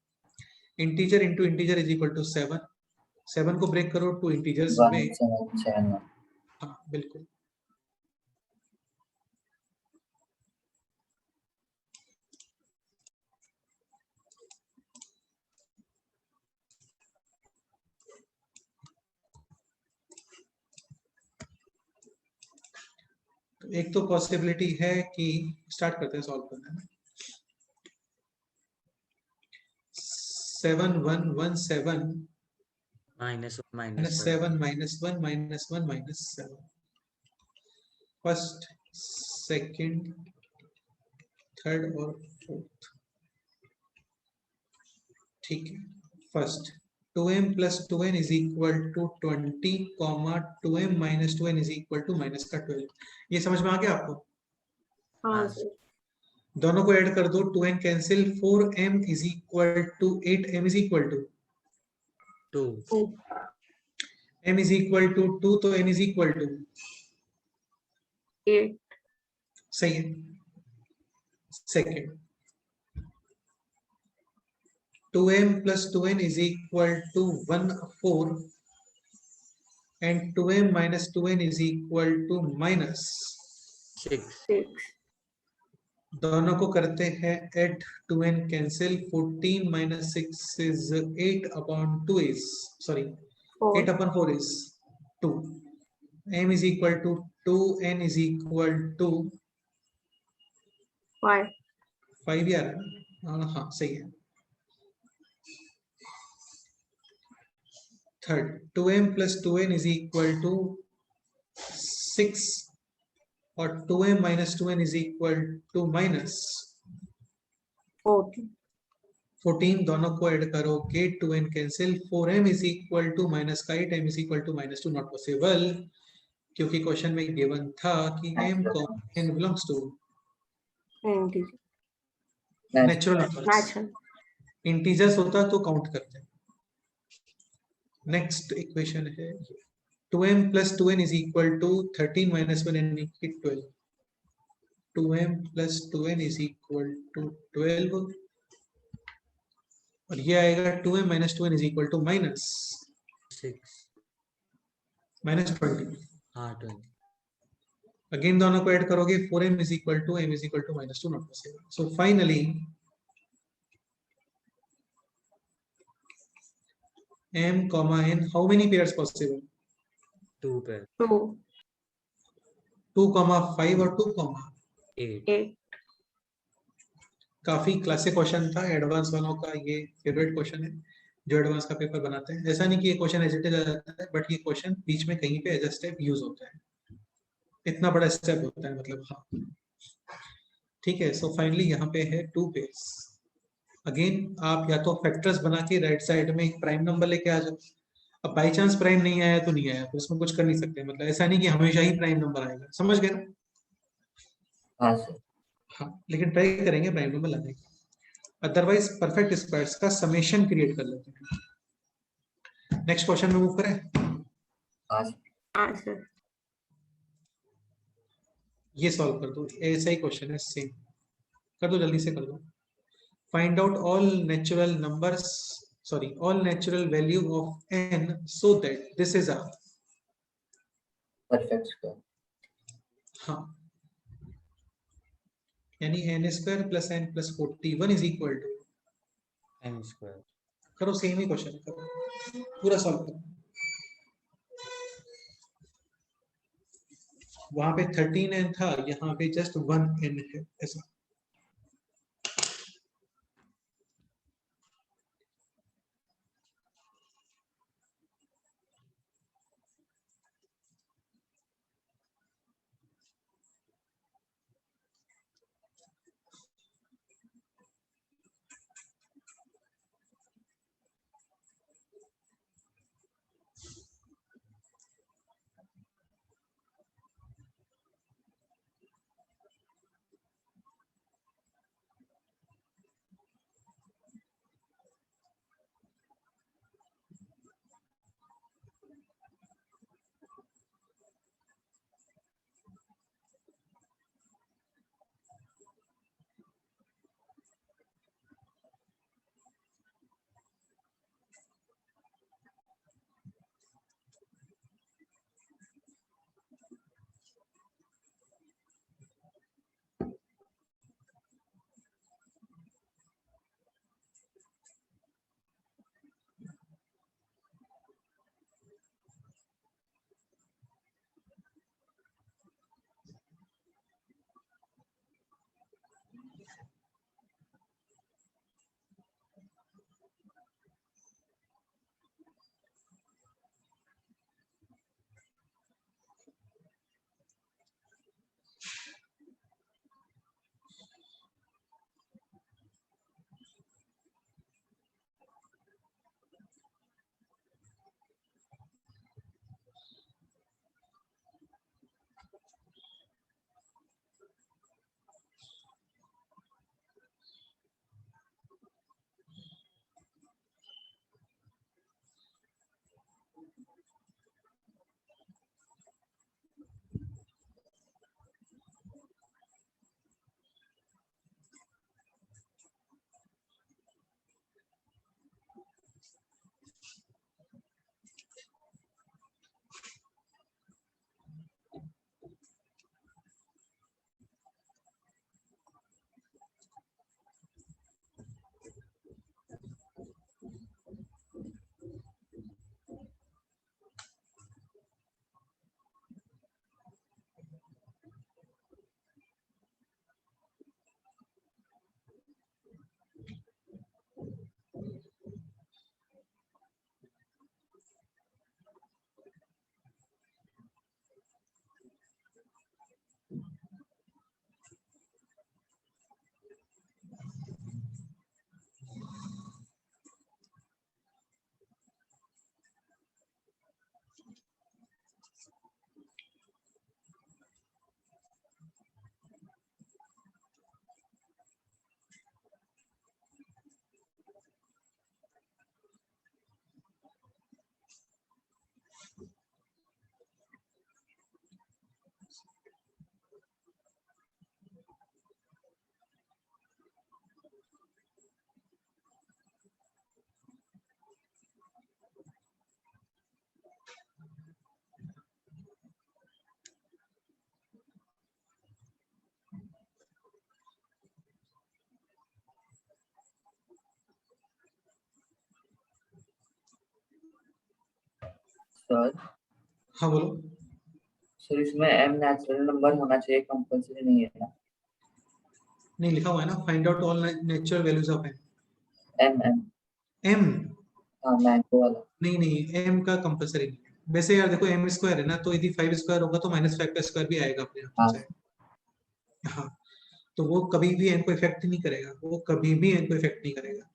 Integer into integer is equal to 7। 7 को ब्रेक करो टू इंटीजर्स 1 में। 7 7 हाँ बिल्कुल। तो एक तो पॉसिबिलिटी है कि स्टार्ट करते हैं सॉल्व करने में। 7 1 1 7 minus minus 7 minus 1 minus 1 minus 7। First, second, third और फोर्थ। ठीक है। First 2m plus 2n is equal to 20, 2m minus 2n is equal to minus का 12। ये समझ में आ गया आपको? हाँ हाँ। सर। दोनों को ऐड कर दो, 2n cancel, 4m is equal to 8m is equal to 2 m is equal to 2, तो n is equal to 8। सही है। Second 2m plus 2n is equal to 1 4 and 2m minus 2n is equal to minus 6 दोनों को करते हैं add, 2n cancel, 14 minus 6 is 8/2 is sorry 8/4 is 2। m is equal to 2, n is equal to 5 यार। हाँ सही है। Third 2m plus 2n is equal to 6 और 2m minus 2n is equal to minus 14। दोनों को ऐड करोगे, 2n cancel, 4m is equal to minus का 8m is equal to minus 2 not possible, क्योंकि क्वेश्चन में गिवन था कि m को n belongs to natural numbers. Integers होता तो काउंट करते हैं। नेक्स्ट इक्वेशन है 2m plus 2n is equal to 13 minus 1 and make it 12. 2m plus 2n is equal to 12 और ये आएगा 2m minus 2n is equal to minus 20. हाँ 20. अगेन दोनों को ऐड करोगे 4m is equal to m is equal to minus 2 not possible. So finally m comma n, how many pairs possible? 2 pair. 2, 2 comma 5 और 2 comma 8. 8. काफी क्लासिक क्वेश्चन था, एडवांस वालों का ये फेवरेट क्वेश्चन है जो एडवांस का पेपर बनाते हैं। ऐसा नहीं कि ये क्वेश्चन एज इट इज आ जाता है, बट ये क्वेश्चन बीच में कहीं पे एज अ स्टेप यूज होता है, इतना बड़ा स्टेप होता है मतलब। हाँ ठीक है, सो फाइनली यहाँ पे है 2 पेयर्स। अगेन आप या तो फैक्टर्स बना के राइट साइड में एक प्राइम नंबर लेके आ जाओ। अब बाई चांस प्राइम नहीं आया तो नहीं आया, तो उसमें कुछ कर नहीं सकते, मतलब ऐसा नहीं कि हमेशा ही प्राइम नंबर आएगा, समझ गए ना? हाँ सर। हाँ, लेकिन ट्राई करेंगे प्राइम नंबर लाने की। अदरवाइज परफेक्ट स्क्वायर्स का समेशन क्रिएट कर लेते हैं। नेक्स्ट क्वेश्चन में मूव करें। हाँ सर। हाँ सर। ये सॉल्व कर दो, ऐसा ही क्वेश्चन है, सेम कर दो, जल्दी से कर दो। Find out all natural numbers, sorry all natural value of n so that this is a, perfect square. हाँ, यानी n square plus n plus 41 is equal to m square. करो, सेम ही क्वेश्चन करो, पूरा सॉल्व करो। वहां पे 13n था, यहाँ पे जस्ट 1n है, ऐसा। सर हाँ बोलो। सर इसमें m नेचुरल नंबर होना चाहिए, कंपल्सरी नहीं है ना? नहीं लिखा हुआ है ना, find out all natural values of m m m. हाँ मैंगो वाला। नहीं नहीं, एम का कंपल्सरी नहीं है वैसे यार। देखो एम स्क्वायर है ना, तो यदि 5 स्क्वायर होगा तो -5 का स्क्वायर भी आएगा अपने आप हाँ से। हाँ, तो वो कभी भी एन को इफेक्ट नहीं करेगा, वो कभी भी एन को इफेक्ट नहीं करेगा।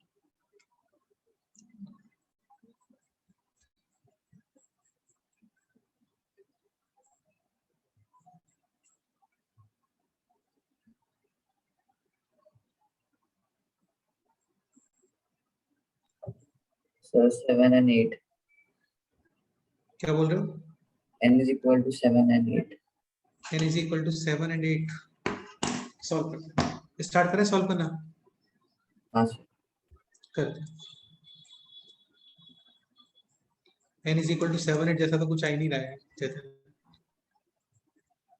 सर 7 and 8, क्या बोल रहे हो? n is equal to 7 and 8। n is equal to 7 and 8। Solve करते हैं, स्टार्ट करें सॉल्व करना। हाँ सर। करते हैं। n इज इक्वल टू 7 8 जैसा तो कुछ आ ही नहीं रहा है जैसे।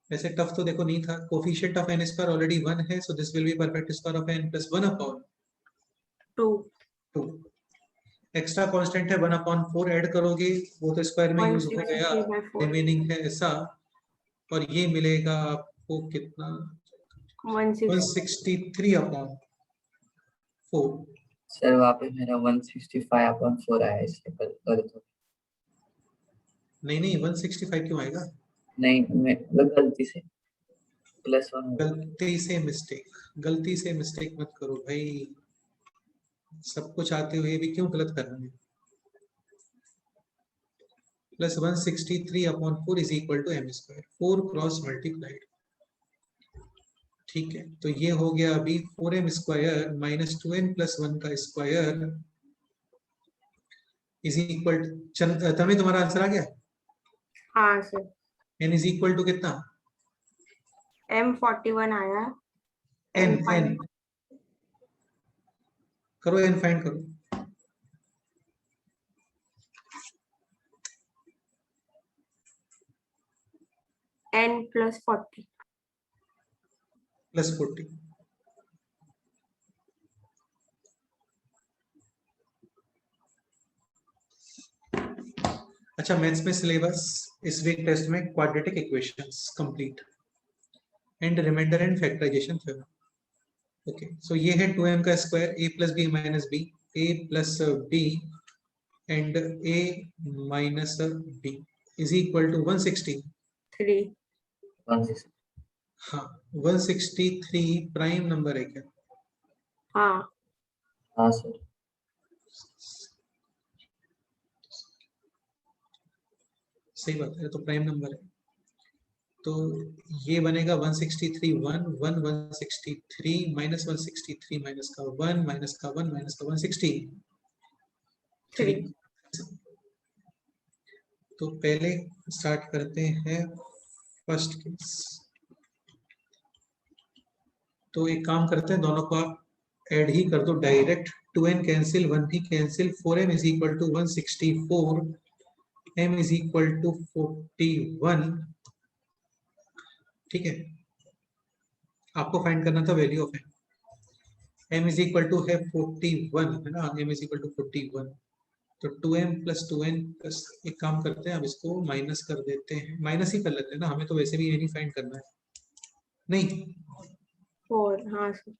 वैसे टफ तो देखो नहीं था। Coefficient of n square already 1 है, so this will be perfect square of n plus 1 upon 2 2। Extra constant है 1 अपॉन 4, ऐड करोगे वो तो स्क्वायर में यूज हो गया, 163/4 रिमेनिंग है ऐसा। और ये मिलेगा आपको कितना? 160 163 अपॉन 4। सर वहाँ पे मेरा 165/4 आया है, इसलिए गलत हो। नहीं नहीं, 165 क्यों आएगा? नहीं मतलब गलती से +1 हो गया। गलती से मिस्टेक मत करो भाई। सब कुछ आते हुए भी क्यों गलत कर रहे हैं? Plus 163 upon 4 is equal to m square, 4 cross multiplied. ठीक है, तो ये हो गया अभी 4m square minus 2n plus 1 का स्क्वायर इज इक्वल टू, तभी तुम्हारा आंसर आ गया। हाँ sir, n is equal to कितना? M41 आया। n M n करो, n फाइंड करो। N plus 40। प्लस 40। अच्छा, मैथ्स में सिलेबस इस वीक टेस्ट में quadratic equations complete and remainder and factorisation theorem. Okay, so ये है 2m का square a plus B minus B, a plus b and a minus b is equal to 160। 3। 160। हाँ, 163 प्राइम नंबर है क्या? हाँ हाँ सर। सही बात है, तो प्राइम नंबर है। तो ये बनेगा 163 1 1 163 माइनस 163 माइनस का 1 माइनस का 1 माइनस का 160। 3। तो पहले स्टार्ट करते हैं फर्स्ट केस। तो एक काम करते हैं, दोनों को आप ऐड ही कर दो डायरेक्ट। 2n कैंसिल, 1 भी cancel, 4m is equal to 164, m is equal to 41। ठीक है, आपको फाइंड करना था value of m is equal to है 41 है ना, m इज इक्वल टू 41। तो 2m प्लस 2n प्लस, एक काम करते हैं अब इसको माइनस कर देते हैं, माइनस ही कर लेते हैं ना, हमें तो वैसे भी यही फाइंड करना है। नहीं 4। हाँ सर,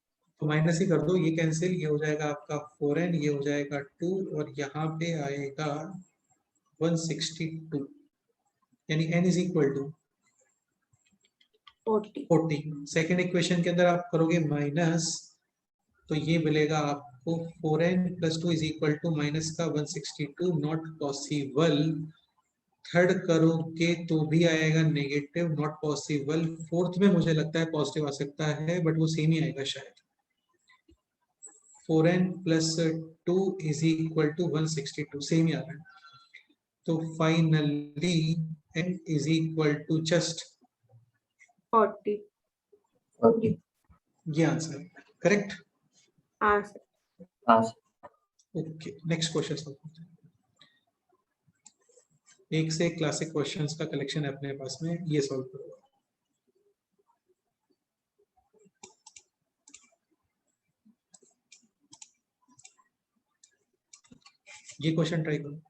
तो माइनस ही कर दो, ये कैंसिल, ये हो जाएगा आपका 4n, ये हो जाएगा 2 और यहाँ पे आएगा 162, यानी n is equal to 40। 40। Second equation के अंदर आप करोगे माइनस, तो ये मिलेगा आपको 4n plus 2 is equal to minus का 162, नॉट पॉसिबल। थर्ड करोगे तो भी आएगा नेगेटिव, नॉट पॉसिबल। फोर्थ में मुझे लगता है पॉजिटिव आ सकता है, बट वो सेम ही आएगा शायद। 4n plus 2 is equal to 162, same ही आ रहा है। तो finally n is equal to just 40। 40। ये आंसर है करेक्ट। हाँ सर। हाँ sir. Okay, next question solve करते हैं। एक से एक क्लासिक क्वेश्चंस का कलेक्शन है अपने पास में, ये सॉल्व करो। ये क्वेश्चन ट्राई करो।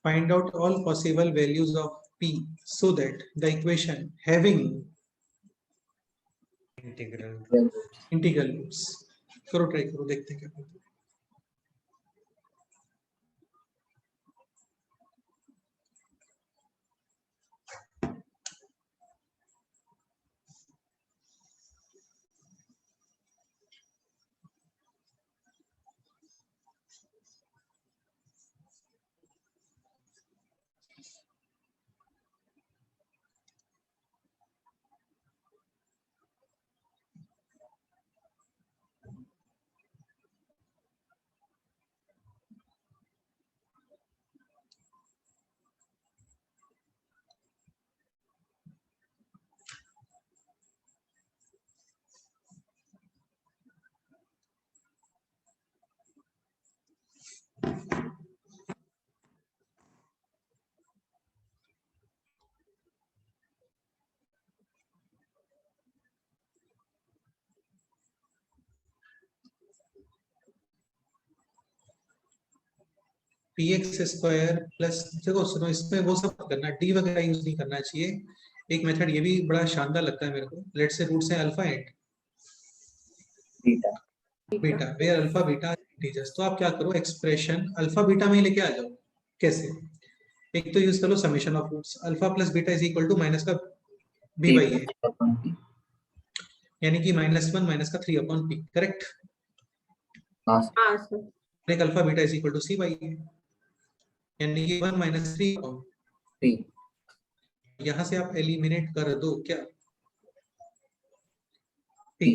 find out all possible values of p so that the equation having integral integral roots. करो ट्राई करो, देखते हैं क्या होता है। px स्क्वायर प्लस, देखो सुनो, इसमें वो सब करना, डी वगैरह यूज नहीं करना चाहिए। एक मेथड ये भी बड़ा शानदार लगता है मेरे को, लेट से रूट्स है alpha and beta beta, where alpha beta integers. तो आप क्या करो, एक्सप्रेशन अल्फा बीटा में ही लेके आ जाओ। कैसे? एक तो यूज कर लो summation of roots, alpha plus beta is equal to minus का बी बाई ए, यानी कि -1 माइनस का 3 अपॉन पी, करेक्ट? हाँ हाँ सर। एक alpha beta is equal to C by A, यानी कि 1 माइनस 3 अपॉन, पी यहां से आप एलिमिनेट कर दो क्या, पी।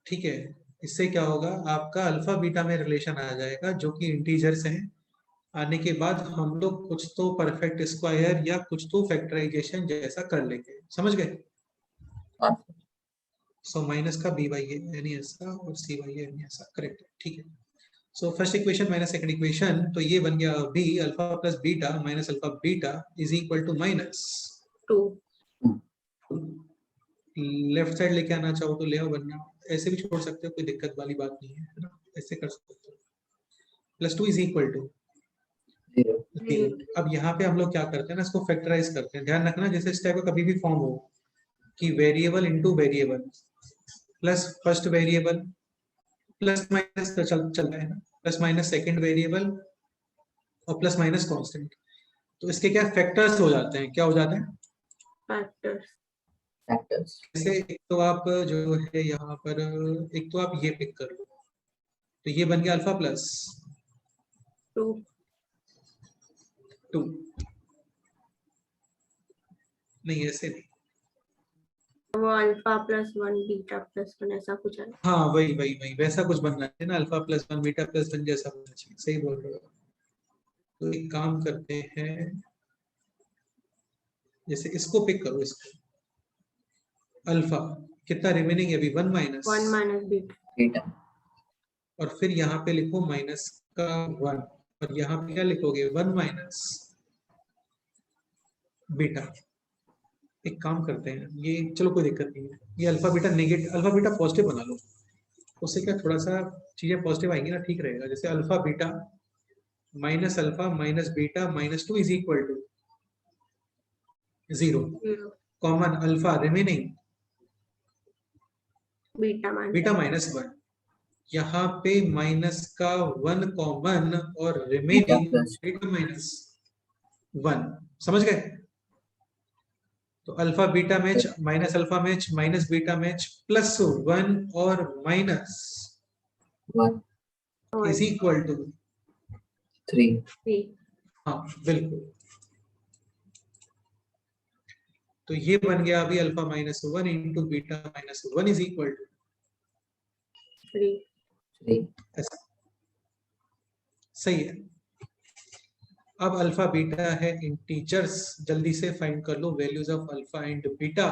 ठीक है, इससे क्या होगा, आपका अल्फा बीटा में रिलेशन आ जाएगा जो कि इंटीजर्स हैं। आने के बाद हम लोग कुछ तो परफेक्ट स्क्वायर या कुछ तो फैक्टराइजेशन जैसा कर लेंगे, समझ गए? हाँ सो माइनस का बी बाई ए यानी ऐसा और सी बाई ए यानी ऐसा, करेक्ट है, ठीक है। So first equation minus second equation, तो ये बन गया b alpha plus beta minus alpha beta is equal to two. Left side लेके आना चाहो तो ले आओ, वरना ऐसे भी छोड़ सकते हो, कोई दिक्कत वाली बात नहीं है, है ना? ऐसे कर सकते हो। +2 इज इक्वल टू 0। अब यहाँ पे हम लोग क्या करते हैं ना, इसको फैक्टराइज करते हैं। ध्यान रखना, जैसे इस टाइप का कभी भी फॉर्म हो कि variable into variable plus first variable plus minus चल रहा है ना, प्लस माइनस सेकंड वेरिएबल और प्लस माइनस कांस्टेंट, तो इसके क्या फैक्टर्स हो जाते हैं, क्या हो जाते हैं? फैक्टर्स। फैक्टर्स जैसे एक तो आप जो है यहाँ पर, एक तो आप ये पिक कर लो, तो ये बन गया अल्फा प्लस टू 2, नहीं ऐसे नहीं, वो अल्फा प्लस 1 बीटा प्लस 1 ऐसा कुछ है। हाँ वही वही वही वैसा कुछ बनना चाहिए ना, अल्फा प्लस 1 बीटा प्लस 1 जैसा बनना चाहिए, सही बोल रहे हो। तो एक काम करते हैं, जैसे इसको पिक करो, इसको अल्फा कितना रिमेनिंग है अभी, 1 माइनस 1 माइनस बीटा। बीटा और फिर यहाँ पे लिखो माइनस का 1 और यहाँ पे क्या लिखोगे, 1 माइनस बीटा। एक काम करते हैं, ये चलो कोई दिक्कत नहीं है, ये alpha beta negative, alpha beta positive बना लो, उससे क्या थोड़ा सा चीजें पॉजिटिव आएंगी ना, ठीक रहेगा। जैसे alpha beta minus alpha minus beta -2 is equal to 0, 0 common alpha remaining beta minus 1, यहाँ पे माइनस का 1 कॉमन और beta remaining plus beta minus 1, समझ गए? तो alpha beta match minus alpha match minus beta match +1 और माइनस 1 इज इक्वल टू 3 3। हाँ बिल्कुल। तो ये बन गया अभी alpha -1 into beta -1 is equal to 3। ऐसा, सही है। अब अल्फा बीटा है इंटीजर्स, जल्दी से फाइंड कर लो values of alpha and beta,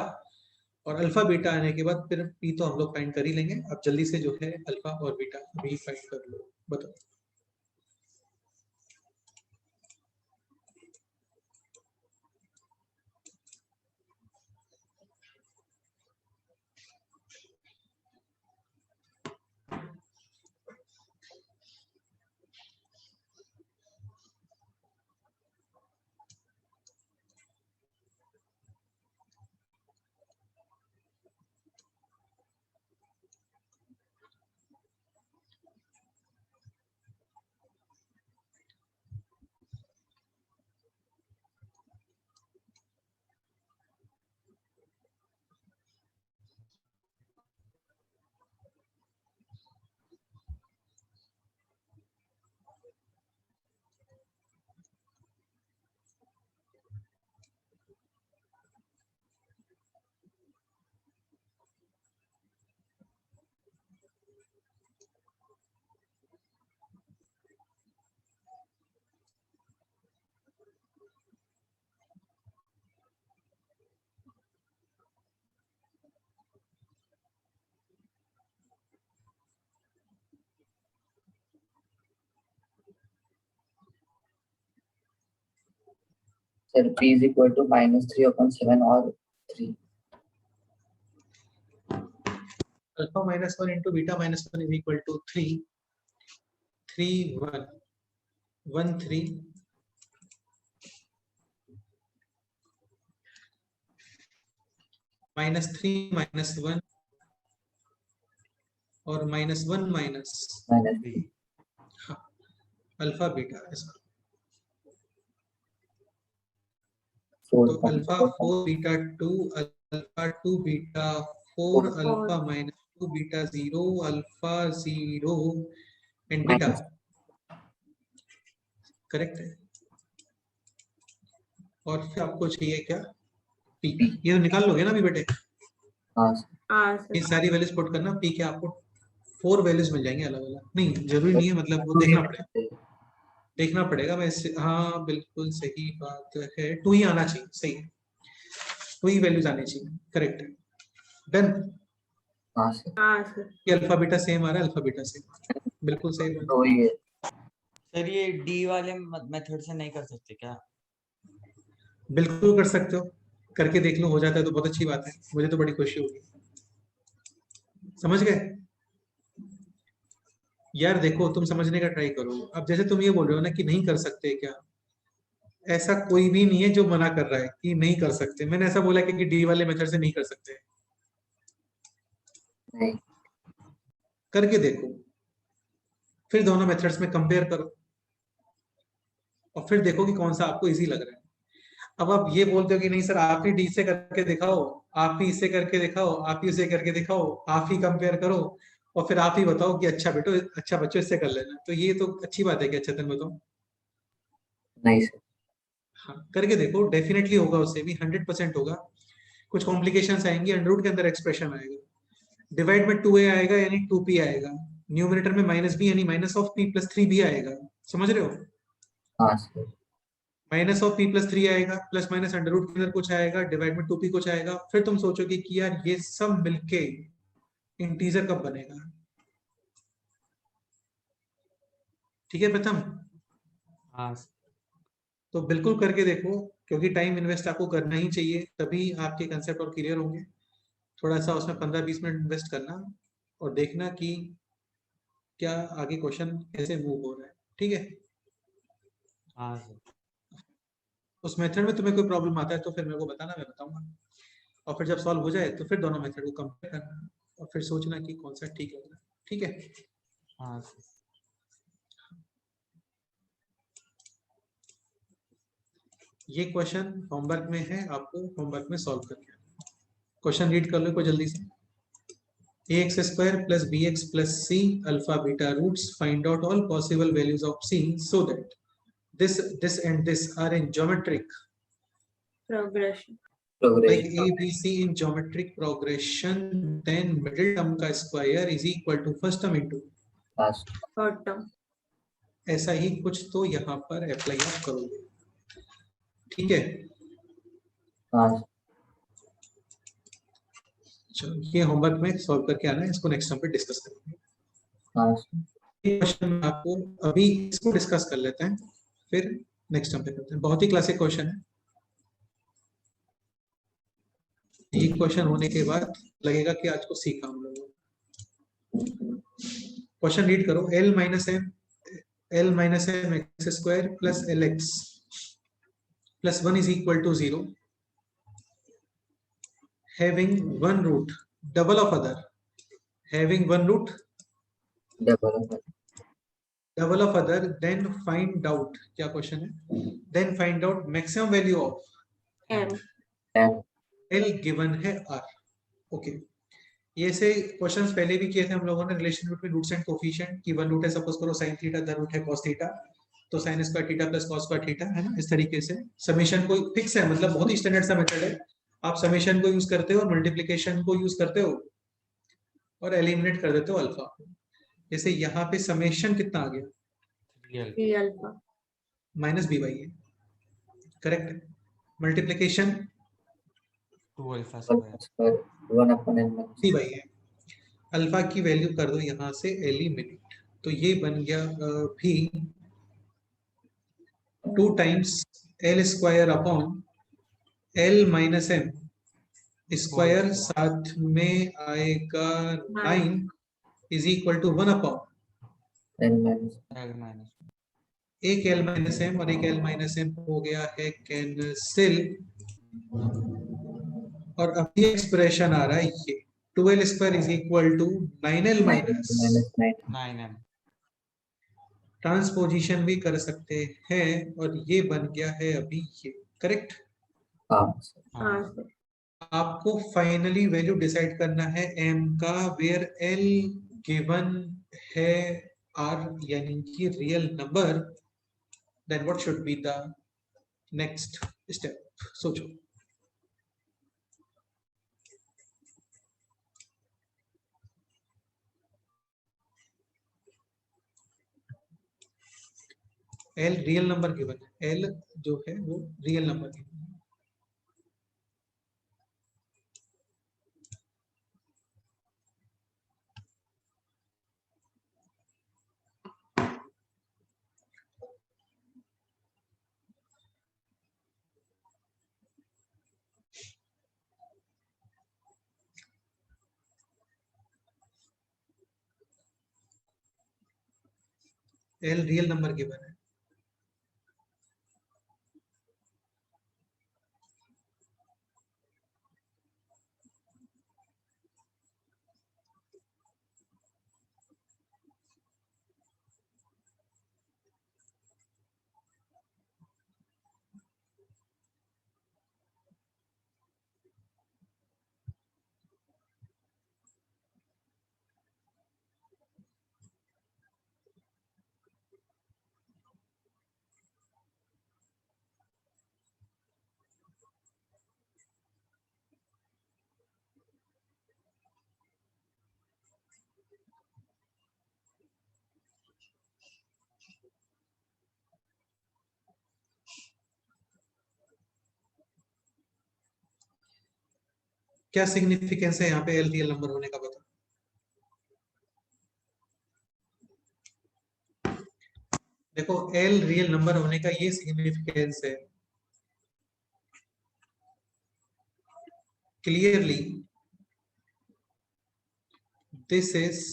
और अल्फा बीटा आने के बाद फिर पी तो हम लोग फाइंड कर ही लेंगे। अब जल्दी से जो है अल्फा और बीटा भी फाइंड कर लो, बताओ। Sir p is equal to -3/7 और 3. Alpha -1 into beta -1 is equal to 3 3 1 1 3 -3 -1 और -1 माइनस -3. अल्फा बीटा ऐसा। 4 तो alpha 4 beta 2 alpha 2 beta 4 alpha -2 beta 0 alpha 0 and beta minus. Correct है। और फिर आपको चाहिए क्या पी, ये तो निकाल लोगे ना अभी बेटे, हाँ सर. हाँ ये सर। सारी वैल्यूज पुट करना, पी के आपको 4 वैल्यूज मिल जाएंगे अलग अलग, नहीं जरूरी नहीं है, मतलब वो देखना पड़ेगा वैसे। हाँ बिल्कुल सही बात है, 2 ही आना चाहिए, सही है, 2 ही वैल्यूज आनी चाहिए, करेक्ट है। डन। हाँ सर. हाँ सर। ये अल्फा बीटा सेम आ रहा है, अल्फा बीटा सेम, बिल्कुल सही बात। तो ये सर ये डी वाले मेथड से नहीं कर सकते क्या? बिल्कुल कर सकते हो, करके देख लो, हो जाता है तो बहुत अच्छी बात है, मुझे तो बड़ी खुशी होगी। समझ गए यार? देखो तुम समझने का ट्राई करो। अब जैसे तुम ये बोल रहे हो ना कि नहीं कर सकते क्या, ऐसा कोई भी नहीं है जो मना कर रहा है कि नहीं कर सकते। मैंने ऐसा बोला कि डी वाले मेथड से नहीं कर सकते, नहीं. करके देखो, फिर दोनों मेथड्स में कंपेयर करो और फिर देखो कि कौन सा आपको इजी लग रहा है। अब आप ये बोलते हो कि नहीं सर आप ही डी से करके दिखाओ, आप ही इससे करके दिखाओ, आप ही इसे करके दिखाओ, आप ही कंपेयर करो और फिर आप ही बताओ कि अच्छा बेटो, अच्छा बच्चों इससे कर लेना, तो ये तो अच्छी बात है कि अच्छा तुम बताओ। नहीं सर. हाँ करके देखो, डेफिनेटली होगा, उससे भी 100% होगा। कुछ कॉम्प्लिकेशंस आएंगी, अंडर रूट के अंदर एक्सप्रेशन आएगा, डिवाइड में 2a आएगा यानी 2p आएगा, न्यूमरेटर में -b यानी -p+3b आएगा। समझ रहे हो? हाँ सर. -p+3 आएगा, प्लस माइनस अंडर रूट के अंदर कुछ आएगा, डिवाइड में 2p कुछ आएगा। फिर तुम सोचोगे कि यार ये सब मिलके इंटीजर कब बनेगा। ठीक है प्रथम? हाँ तो बिल्कुल करके देखो, क्योंकि टाइम इन्वेस्ट आपको करना ही चाहिए, तभी आपके कंसेप्ट और क्लियर होंगे। थोड़ा सा उसमें 15-20 मिनट इन्वेस्ट करना और देखना कि क्या आगे क्वेश्चन कैसे मूव हो रहा है। ठीक है? हाँ सर। उस मेथड में तुम्हें कोई प्रॉब्लम आता है तो फिर मेरे को बताना, मैं बताऊंगा। और फिर जब सॉल्व हो जाए तो फिर दोनों मेथड को कंपेयर करना और फिर सोचना कि कौन सा ठीक लग रहा है। ठीक है? हाँ सर। ये क्वेश्चन होमवर्क में है, आपको होमवर्क में सॉल्व करके क्वेश्चन रीड कर लो को जल्दी से। ax² plus bx plus c alpha beta roots, find out all possible values of c so that this and this are in geometric progression. like progression. a b c in geometric progression, then middle term का square is equal to first term into, हाँ सर. Third term. ऐसा ही कुछ तो यहाँ पर अप्लाई आप करोगे। ठीक है? हाँ सर. चलो ये होमवर्क में सॉल्व करके आना है, इसको नेक्स्ट टाइम पे डिस्कस करेंगे। हाँ सर. ये क्वेश्चन में आपको अभी इसको डिस्कस कर लेते हैं, फिर नेक्स्ट टाइम पे करते हैं। बहुत ही क्लासिक क्वेश्चन है, एक क्वेश्चन होने के बाद लगेगा कि आज को सीखा हम लोगों। क्वेश्चन रीड करो। l - m x² plus lx plus 1 is equal to 0, having one root double of other, having one root double of other, then find out, क्या क्वेश्चन है, then find out maximum value of m. m. l given है r। ओके, ये से क्वेश्चंस पहले भी किए थे हम लोगों ने, relation between roots and coefficient की वन रूट है सपोज करो sin थीटा, द रूट है cos थीटा, तो sin square theta plus cos square theta है ना। इस तरीके से समेशन को फिक्स है, मतलब बहुत ही स्टैंडर्ड सा मेथड है। आप समेशन को यूज करते हो और मल्टीप्लिकेशन को यूज करते हो और एलिमिनेट कर देते हो अल्फा। जैसे यहाँ पे समेशन कितना आ गया, 3 अल्फा -by है, करेक्ट है। Multiplication 2 alpha square. Square 1/n - 3 है। अल्फा की वैल्यू कर दो यहाँ से एलिमिनेट, तो ये बन गया भी 2 times l square upon l minus m square, साथ में आएगा 9 इज इक्वल टू 1 अपॉन L minus L minus एक एल माइनस एम और एक एल माइनस एम हो गया है कैंसिल, और अभी एक्सप्रेशन आ रहा है ये 2l square is equal to 9l minus 9. 9m. Transposition भी कर सकते हैं, और ये बन गया है अभी ये, करेक्ट। हाँ हाँ सर। आपको फाइनली वैल्यू डिसाइड करना है m का, वेयर l गिवन है r यानी कि real number, then what should be the next step, सोचो। l रियल नंबर गिवन है, l जो है वो रियल नंबर गिवन है। l रियल नंबर गिवन है, क्या सिग्निफिकेंस है यहाँ पे l रियल नंबर होने का, बता। देखो l रियल नंबर होने का ये सिग्निफिकेंस है, clearly this is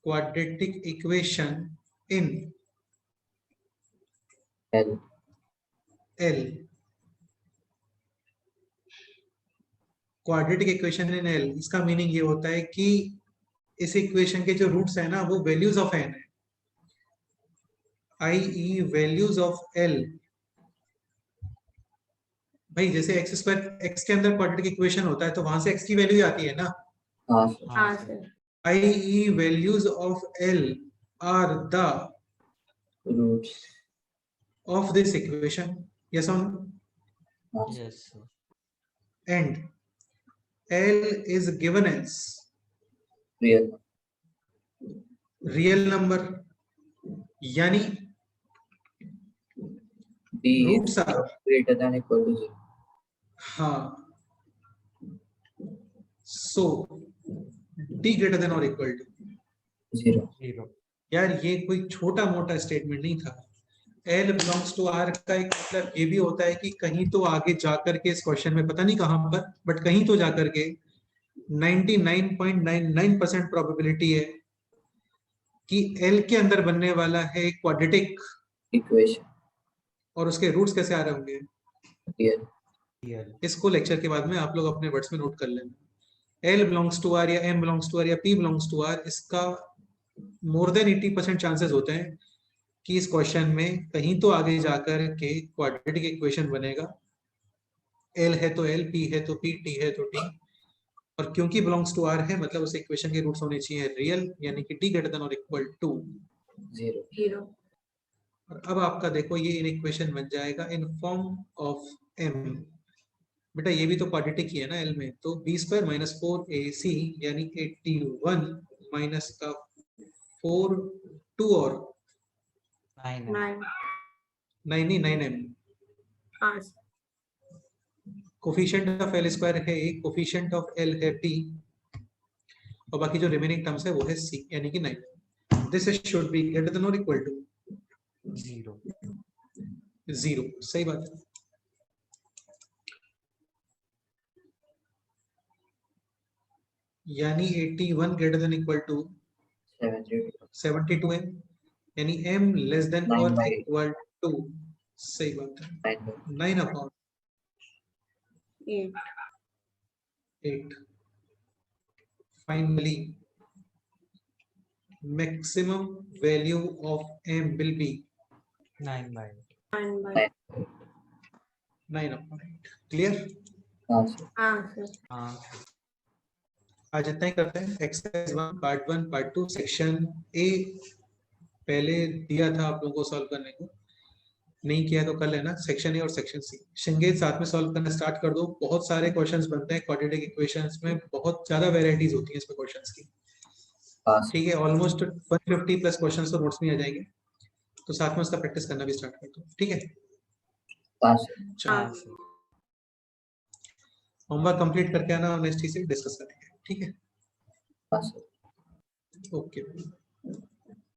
quadratic equation in L. L, quadratic equation in L, इसका मीनिंग ये होता है कि इस इक्वेशन के जो रूट्स है ना वो वैल्यूज ऑफ n है, i.e. Values of L। भाई जैसे x स्क्वायर, x के अंदर क्वाड्रेटिक इक्वेशन होता है तो वहां से x की वैल्यू आती है ना, हाँ हाँ sir. i.e. Values of L are the roots. of this equation, yes or no? हाँ Yes, sir. And L is given as real. real number, यानी D roots is are, greater than equal to 0. हाँ, so d greater than or equal to 0. 0. यार ये कोई छोटा मोटा स्टेटमेंट नहीं था। L belongs to R का एक मतलब ये भी होता है कि कहीं तो आगे जाकर के इस क्वेश्चन में, पता नहीं कहां पर, बट कहीं तो जाकर के 99.99% प्रोबेबिलिटी है कि L के अंदर बनने वाला है क्वाड्रेटिक, Equation. और उसके रूट्स कैसे आ रहे होंगे, Real. Real. इसको लेक्चर के बाद में आप लोग अपने वर्ड्स में नोट कर लेना। L belongs to R या M belongs to R या P belongs to R, इसका मोर देन 80% चांसेस होते हैं कि इस क्वेश्चन में कहीं तो आगे जाकर के क्वाड्रेटिक इक्वेशन बनेगा। L है तो L, P है तो P, T है तो T, और क्योंकि बिलोंग्स टू R है मतलब उस इक्वेशन के रूट्स होने चाहिए रियल, यानी कि t ग्रेटर देन और इक्वल टू 0. 0। और अब आपका देखो ये इन इक्वेशन बन जाएगा इन फॉर्म ऑफ m। बेटा ये भी तो क्वाड्रेटिक ही है ना L में, तो b स्क्वायर माइनस 4ac यानी 81 माइनस का 4 2 और 9m. 9। 9m। हाँ sir. Coefficient of L square है a, कोफिशिएंट ऑफ L है p, और बाकी जो रिमेनिंग टर्म्स है वो है c यानी कि 9। This should be greater than और इक्वल टू 0. 0, सही बात है। यानी 81 greater than equal to 72 m, यानी m लेस देन और 9 by इक्वल टू, सही बात है, 9 upon 8. 8. Finally, maximum value of m will be 9 by 9 by 9 upon 8. Clear? हाँ सर। हाँ सर. हाँ आज इतना ही करते हैं। Exercise 1 part 1 part 2 section A पहले दिया था आप लोगों को सॉल्व करने को, नहीं किया तो कर लेना। सेक्शन ए और सेक्शन सी संगीत साथ में सॉल्व करना स्टार्ट कर दो। बहुत सारे क्वेश्चंस बनते हैं क्वाड्रेटिक इक्वेशंस में, बहुत ज्यादा वेराइटीज होती है इसमें क्वेश्चंस की। हाँ सर। ठीक है, ऑलमोस्ट 150 प्लस क्वेश्चंस तो नोट्स में आ जाएंगे, तो साथ में उसका प्रैक्टिस करना भी स्टार्ट कर दो। ठीक है, हाँ सर। चलो हाँ सर। होमवर्क कंप्लीट करके आना, नेक्स्ट चीज से डिस्कस करेंगे। ठीक है, हाँ सर। ओके।